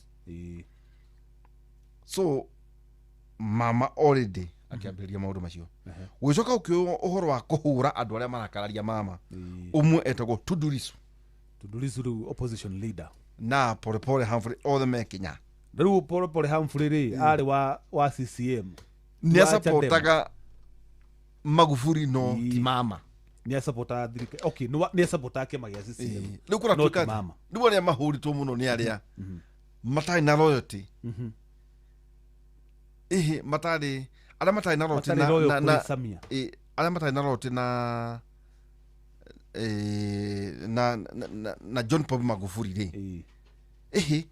So Mama already akiambĩrĩria maũndũ macio. Gũcoka ũkĩoya ũhoro wa kũhũra andũ arĩa marakararia Mama ũmwe etagwo Tundu Lissu opposition leader na Polepole Humphrey othe me Kenya. Rĩu Polepole Humphrey rĩ arĩ wa CCM nĩ supportaga Magufuli no ti Mama. Nĩ supportaga thirikari. Okay, nĩ supportaga kĩama gĩa CCM. Rĩu kũratuĩka rĩu arĩa mahũritwo mũno nĩ arĩa matarĩ na loyalty. Matarĩ ala matai na roti na ala matai na roti na na John Pombe Magufuli ri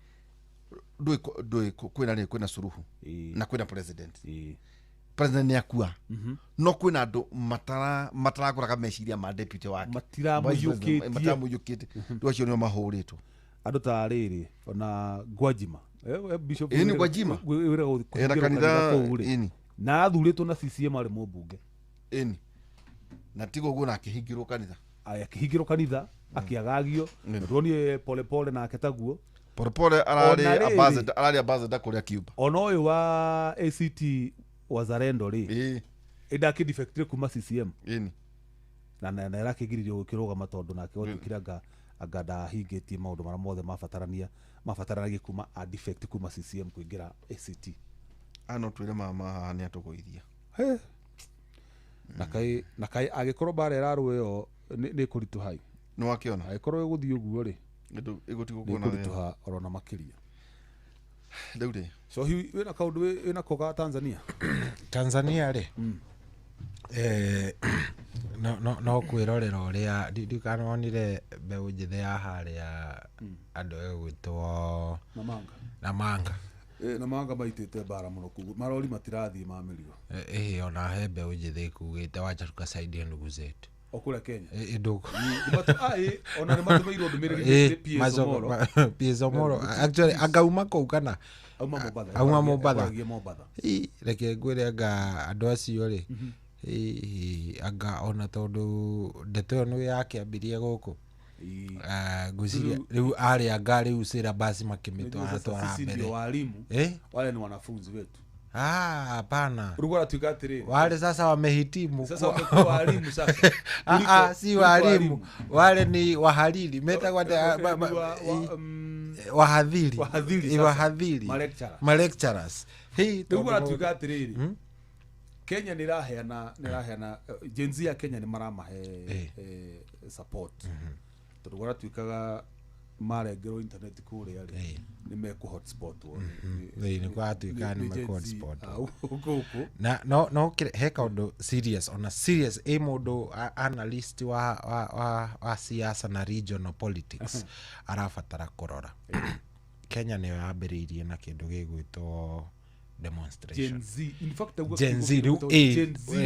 ndui kwina suruhu na kwina president president yakua no kwina andu mataraguraga meciria ma deputy wake matiramuyukite ndu acio nio mahuritwo andu ta riri ona Gwajima bishop ni Gwajima na kanitha na athuritwo na CCM ari mumbunge na tigo guo na akihingirwo kanitha akiagagio tuonie pole na aketaguo pole arari ambassador kuria Cuba ona uyu wa ACT Wazalendo ri enda kidefectire kuma CCM na erakigiririo gukirugama tondu nake otukiraga agada hingitie maundu mara mothe mabataranagia kuma a defect kuma CCM kuingira ACT ano twire mama ni atugoithia na kai agikorwo bare raruyo ni kuritu hai no akiona agikorwo iguthii uguo ri igutigo kuona kuritu ha orona makiria Daude so hi wina kaundu wina koga Tanzania ri no kwirorera uria ndikanonire mbeu njithe ya haria andu egwitwo Namanga Namanga maitite bara muno kugu marori matirathi ma mirigo ona he mbeu njithe kugite wacha tukasaidie ndugu zetu okura Kenya ndugu ona ni matumirwo ndumiriri Piezo Moro actually agauma kou kana auma Mombasa reke ngwire anga andu acio ri anga ona tondu ndeto no yake ambirie guku guciria riu ari anga riu sira basi makimitwara twara mbere walimu wale ni wanafunzi wetu hapana rugora tukatiriri wale sasa wamehitimu sasa wamekuwa walimu sasa si walimu wale ni wahariri meta kwa wahadhiri ma lecturers hii rugora tukatiriri Kenya niraheana Gen Z ya Kenya ni maramahe support rugora tuikaga marengero internet kure ari ni meku hotspot ni kwa tuikani meku hotspot no he kaundu serious ona serious mundu analyst wa siasa na regional politics arafatara kurora Kenya ni yambiriirie na kindu gigwitwo demonstration Gen Z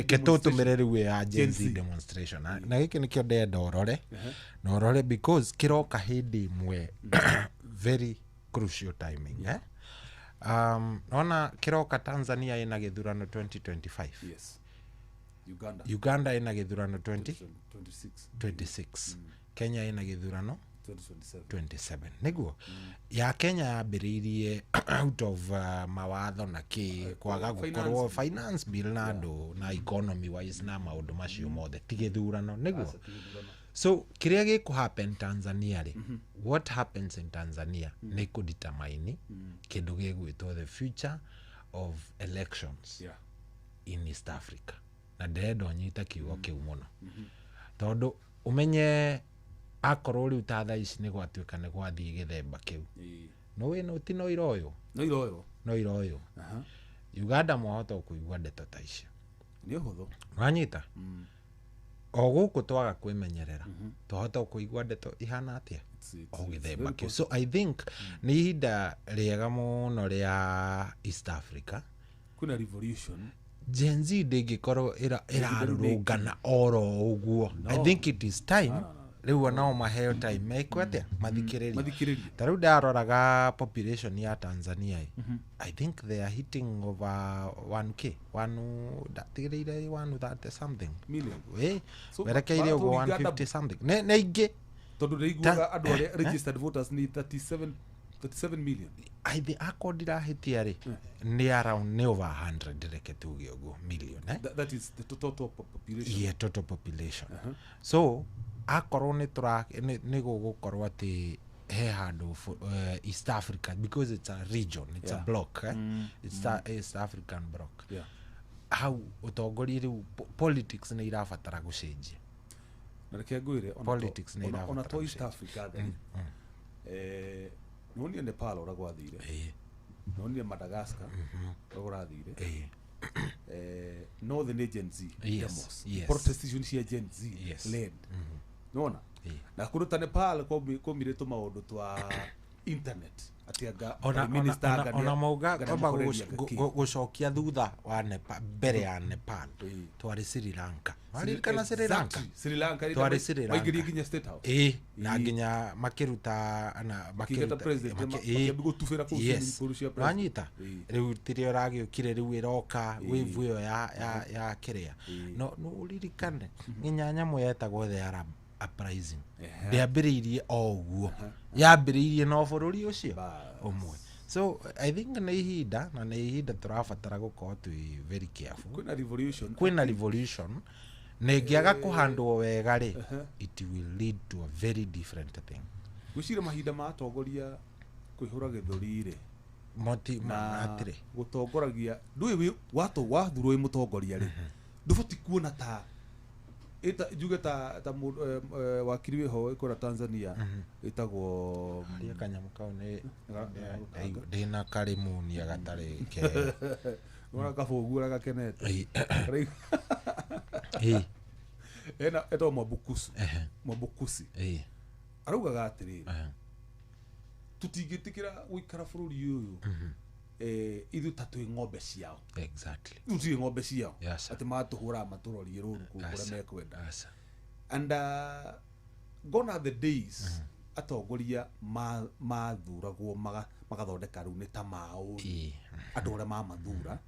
ketoto mereri ya Gen Z demonstration na giki nikio ndenda orore because kiroka hindi mwe very crucial timing ona kiroka Tanzania ina githurano 2025 Uganda ina githurano 2026 Kenya ina githurano 27 niguo ya Kenya yambiririe out of mawatho na kwaga gukorwo finance bill na andu na economy wise na maundu macio mothe tigithurano niguo so kiria giku happen Tanzania ri what happens in Tanzania ni ku determine kindu gigwitwo the future of elections in East Africa na ndedo nyita kiugo kiu muno tondu umenye akorwo riu tatha ici ni gwatuika ni gwathii githemba kiu no we no ti no iroyo Uganda mwahota kuigwa ndeto ta ici ni huthu mwanyita o guku twaga kwimenyerera tuhota kuigwa ndeto ihana atia o githemba kiu so I think ni hinda riega muno ria East Africa kuna revolution Gen Z ndingikorwo irarurungana oro uguo I think it is time riu nao maheo time mekwatia mathikiririe taru ndaroraga population ya Tanzania I think they are hitting over 1k 130 something million werekeire ugo 150 something ne ingi tondu reiguaga andu aria registered voters ni 37 million I think akondira hitia ri ni around ni over 100 reke tuge ugo million that is the total population total population so akorwo ni gugukorwo ati he handu East Africa because it's a region it's a block it's a East African block how utongoria riu politics ni irabatara gucenjia na reke ngwire politics ni irabatara ona to East Africa noni Nepal ora gwathire noni Madagascar ora gwathire Northern Gen Z yes. protestation cia Gen Z led nona na kuruta Nepal ko mireto maundu twa internet atianga minister ona mauga gucokia thutha wa Nepal mbere ya Nepal twari Sri Lanka kana Sri Lanka twari Sri Lanka maigiri ginya state house na ginya makiruta ana makiruta president makiambigo tufira ku kurushia president wanyita riu tirio ragiukire riu iroka wave yo ya kiria no uririkane ginya nyamu yetagwo the Arab uprising ndiambiriirie oguo yambiriirie no bururi ucio umwe. So I think na ihinda turabatara gukorwo twi very careful. Kwina revolution na ingiaga kuhandwo wega ri it will lead to a very different thing. Gucira mahinda ma atongoria kwihura githuri ri moti matire gutongoragia ndui wathurwo mutongoria ri nduboti kuona ta eta juga ta wakiri ho ikora Tanzania itagwo ya kanyamuka ne ndina karimunia gatare ke ora kafogu ra kenete ena eto mabukusi arugaga atiri tutigitikira guikara bururi uyu ithu tatu ng'ombe ciao exactly uzi ng'ombe ciao ati matuhura maturori ruru kugura mekwenda and gone the days atongoria mathuragwo magathondeka riu ni ta mao andu aria mamathura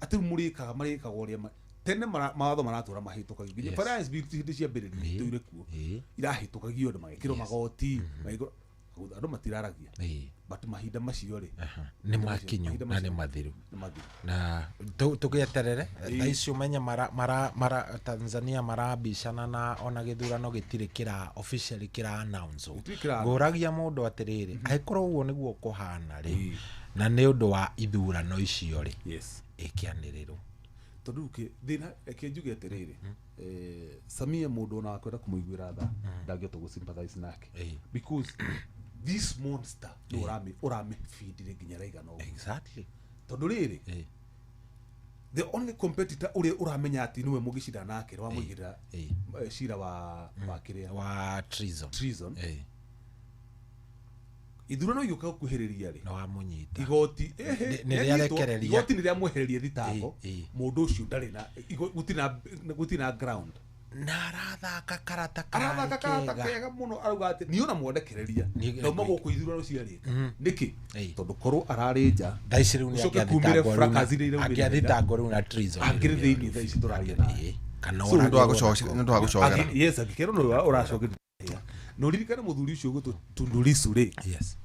ati murikaga marikagwo ria tene mawatho maratura mahitukaga nginya finance bill hindi ciambiririe tuire kuo irahitukagio andu magekirwo magoti andu matiraragia but mahinda macio ri ni makinyu na ni mathiru na tugieterere taici umenya mara Tanzania marabicana na ona githurano gitire kira officially kira announce nguragia mundu atiriri aikorwo uguo niguo kuhana ri na ni undu wa ithurano icio ri ikianirirwo tonduke thina ekenjuge atiriri Samia mundu na akwenda kumuiguira tha ndangioto gusympathize nake because this monster urame feed ginya raiga no exactly tondu riri the only competitor uri uramenya ati niwe mugicida nake wa muigira shira wa kiria wa treason ithurano yuka kuhiriria ri no amunyita igoti ni riarekereria igoti ni riamuhiriria thitango mundu ucio ndari na gutina ground narathaka karata kega muno aruga ati ni ona mwendekereria no mago kuithurano ciarika niki tondu koru ararinja daiciru ni akiathita ngoru na treason agiritheini thaici turaria kana ora ndo agucogera yes akikero no uracogera no ririkana muthuri ucio gutu Tundulisu ri yes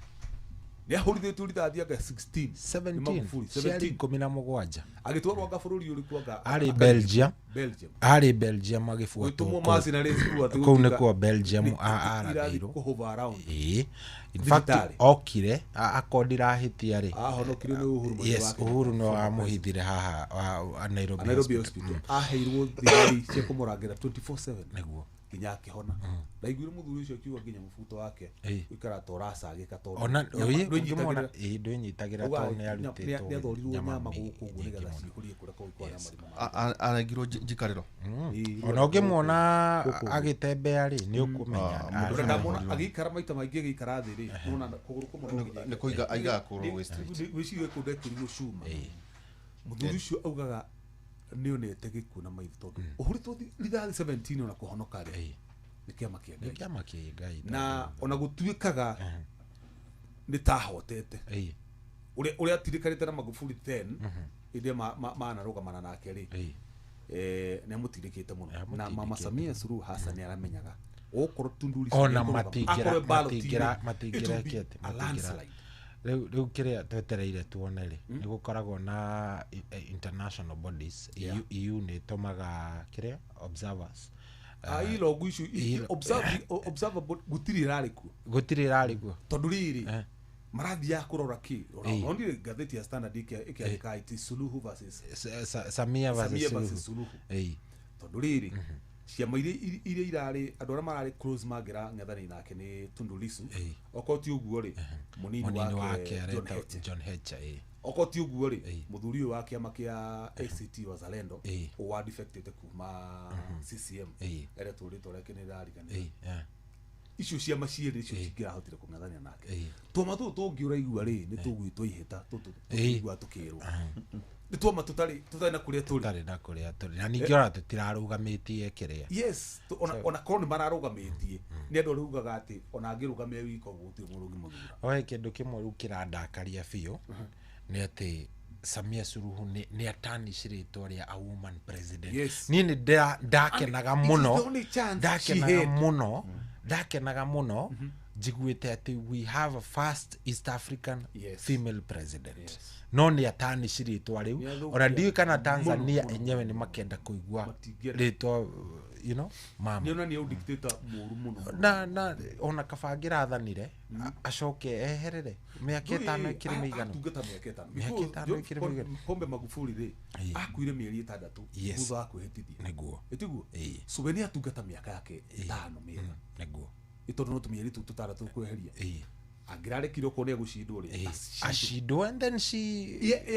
ni ahurithitwe rithathiaga 17 17 agitwarwo anga bururi uri kuanga ari Belgium agifuatwo ko ne ko Belgium arairo kuhova around in fact okire akondira hitia ri ahonokire ni Uhuru yes Uhuru no amuhithire haha Nairobi hospital aheirwo thigari cia kumurangira 24/7 niguo kinya akihona ndaiguire muthuri ucio kiuga nginya mubuto wake ikara toracagika tondu ona ndwimona ndwinyitagira tondu ni arutitwo ni athorirwo nyama guku nigetha cihurie kure kwa marima aragirwo njikariro ona ngimwona agitembea ri ni ukumenya ndamona agikara maita maingi agikara thi ri nona kuguru kumwe ni kuiga aiga kuru west wiciwe kudekuri mucuma muthuri ucio augaga ni onete gikuna maitho tondu uhuritwo rithathi 17 ona kuhonoka ri ni kiama kia Ngai na ona gutuikaga ni tahotete uri atirikarite na Magufuli 10 inde manarugamana nake ri ni mutirikite muno na Mama Samia Suluhu Hassan aramenyaga okoro Tundulisu ona matigira kete riu kiria twetereire tuone ri ni gukoragwo na international bodies EU ni tomaga kiria observers ilo guishu observer gutiri rariku tondu riri marathia kurora ki only gazeti ya Standard ikiandika it Suluhu versus Samia versus Suluhu tondu riri ciama iria irarĩ andũ arĩa mararĩ close magira ng'ethanĩ nake nĩ Tundu Lissu okorwo ti ũguo rĩ mũnini wake John Heche okorwo ti ũguo rĩ mũthuri ũyũ wa kĩama kĩa ACT Wazalendo wa defected kuma CCM eretwo rĩtwa rĩake nĩ rĩrariganĩra icio ciama cierĩ icio cingĩrahotire kũng'ethanĩra nake tuoma tũtũ tũngĩũraigua rĩ nĩ tũgwĩtwo ihĩta tũkĩigua tũkĩrwo nĩ tuoma tũtarĩ na kũrĩa tũrĩ na ningĩ ona tũtirarũgamĩtie kĩrĩa yes ona korwo nĩ mararũgamĩtie nĩ andũ rĩugaga atĩ ona angĩrũgamia wika ũguo gũtirĩ mũndũ ũngĩmũthura oe kĩndũ kĩmwe rĩu kĩrandakaria biũ nĩ atĩ Samia Suluhu nĩ atanish rĩtwa rĩa a woman president niĩ nĩ ndakenaga mũno njiguĩte atĩ we have a first East African female president no nĩ atanish rĩtwa rĩu ona ndiũĩ kana Tanzania enyewe nĩ makenda kũigua rĩtwa you know mama nĩ ona nĩ dictator mũru mũno na ona kabangira athanire acoke eherere mĩaka 5 ikiri mĩigana tungata mĩaka 5 ikiri mĩigana Pombe Magufuli rĩ akuire mĩeri 6 thutha wa kwĩhĩtithia nĩguo Sube nĩ atungata mĩaka yake 5 mĩega nĩguo ĩtondũ no tũmĩeri tu 6 kweheria angĩrarekire ko nĩ gucindwo rĩ acindwo and then she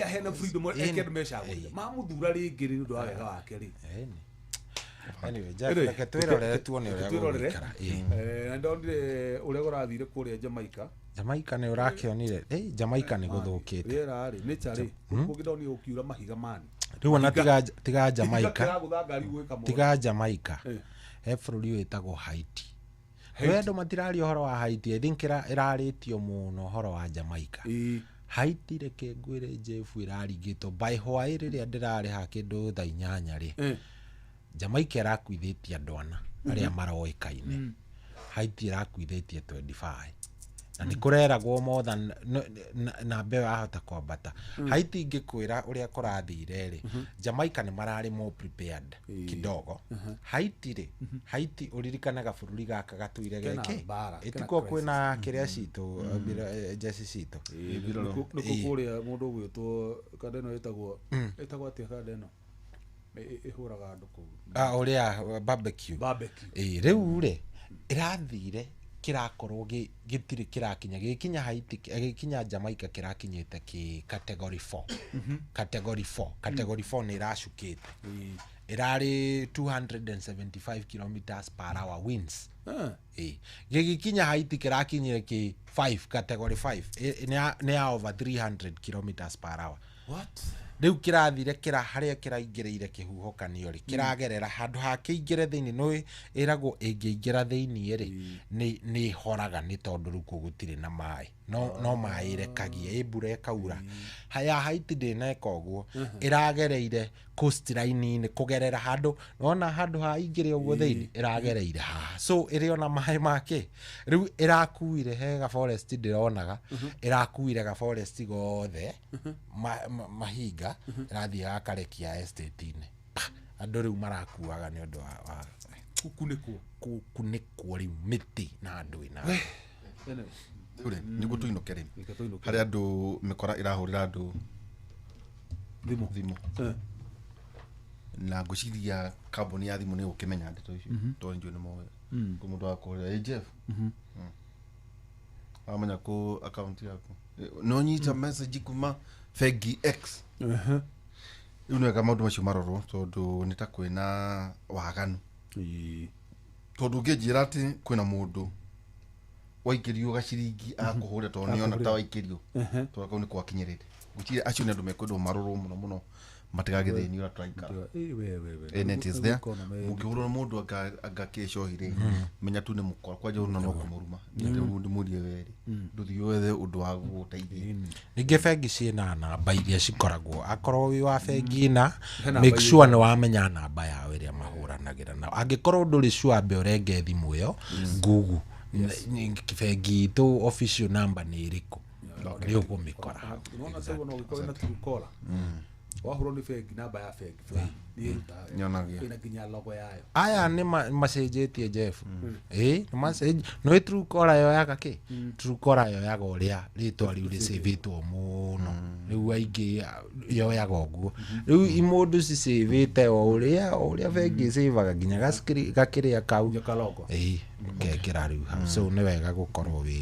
hena freedom ekendũ mecagũrire mamuthura rĩngĩ rĩ ũndũ wa wega wake rĩ anyway jack twirorere tuone ũrĩa gũgũikara ndonire ũrĩa gũrathire kũrĩa Jamaica nĩ ũrakĩonire Jamaica nĩ gũthũkĩte rĩera rĩ nature rĩ kũgĩdonio ũkiura mahiga mani rĩu ona tiga Jamaica he bũrũri wĩtagwo Haiti wendo matirari ũhoro wa Haiti I think ĩrarĩtio mũno ũhoro wa Jamaica Haiti reke ngwĩre Jeff ĩraringĩtwo by hwaĩ rĩrĩa ndĩrarĩ ha kĩndũ thaa 8 rĩ Jamaica ĩrakuithĩtie andũ ana arĩa maroĩkaine Haiti ĩrakuithĩtie 25 na nĩ kũreragwo more than na mbeo ahota kwambata Haiti ingĩkwĩra ũrĩa kũrathire rĩ Jamaica nĩ mararĩ more prepared kidogo Haiti rĩ Haiti ũririkanaga bũrũri gaka gatũire geke ĩtiko kwĩna kĩrĩa citũ jesi citũ nĩkũ kũrĩa mũndũ ũgwĩtwo kadeno ĩtagwo atĩa kadeno ihuraga andũ kũu ũrĩa barbecue rĩu rĩ ĩrathire kirakorwo gĩtirĩ kirakinya gĩkinya Haiti gĩkinya Jamaica kirakinyĩte ki category 4 nĩ iracukĩte irarĩ 275 km/h winds gĩkinya Haiti kirakinyire ki 5 category 5 nĩ ya over 300 km/h what rĩu kirathire harĩa kiraingĩrĩire kĩhuhũkanio rĩ kiragerera handũ ha kĩingĩre thĩinĩ no ĩragwo ĩngĩingĩra thĩinĩ rĩ nĩ horaga nĩ tondũ rĩu gũtirĩ na maĩ no maĩ rekagia mbura ĩkaura haya Haiti ndĩneka ũguo ĩragereire coastline-inĩ kũgerera handũ nona handũ ha ingĩre ũguo thĩinĩ ĩragereire so ĩrĩ ona maĩ make rĩu ĩrakuire he ga forest ndĩronaga ĩrakuire ga forest gothe mahinga ĩrathiĩ akarekia estate-inĩ andũ rĩu marakuaga nĩ ũndũ wa kunĩkwo rĩu mĩtĩ na andũ ina nĩguo tũinũke rĩ harĩa andũ mĩkora ĩrahũrĩra andũ thimũ na ngũciria kambuni ya thimũ nĩ gũkĩmenya ndeto icio tondũ njũ nĩ moe mũndũ wa kũhũrĩra Jeff amenya kũ account yaku no nyita message kuma Fegi X rĩu nĩwega maũndũ macio marorwo tondũ nĩ ta kwĩna waganu tondũ ũngĩnjĩra atĩ kwĩna mũndũ waikĩrio gaciringi akũhũrĩra tondũ nĩona ta waikĩrio tondũ kau nĩ kwakinyĩrĩte gũtirĩ acio nĩ andũ mekwendwo marorwo mũno matigagĩthĩni ũrĩa tũraikara net is there mũngĩhũrwo mũndũ agakĩcohire menya tu nĩ mũkora kwanja ũrona no kũmũruma nĩ mũndũ weri ndũthiĩ wethe ũndũ wa gũteithia ningĩ bengi ciĩna namba iria cikoragwo akorwo wĩ wa bengi na make sure nĩ wamenya namba yao ĩrĩa mahũranagĩra nao angĩkorwo ndũrĩ sure mbe ũrenge thimũ ĩyo Google bengi itũ official number nĩ ĩrĩkũ nĩ ũgũmĩkora wahurwo nĩ bengi namba ya bengi nyonagia ina nginya logo yayo aya nĩ macenjetie Jeff nĩ true caller yoyaga kĩ true caller yoyaga ũrĩa rĩtwa rĩu rĩcĩvĩtwo mũno rĩu aingĩ yoyaga ũguo rĩu imũndũ cicĩvĩte o ũrĩa bengi ĩcĩvaga nginya gakĩrĩa kau kalogo ũkekĩra rĩu hau so nĩ wega gũkorwo wĩ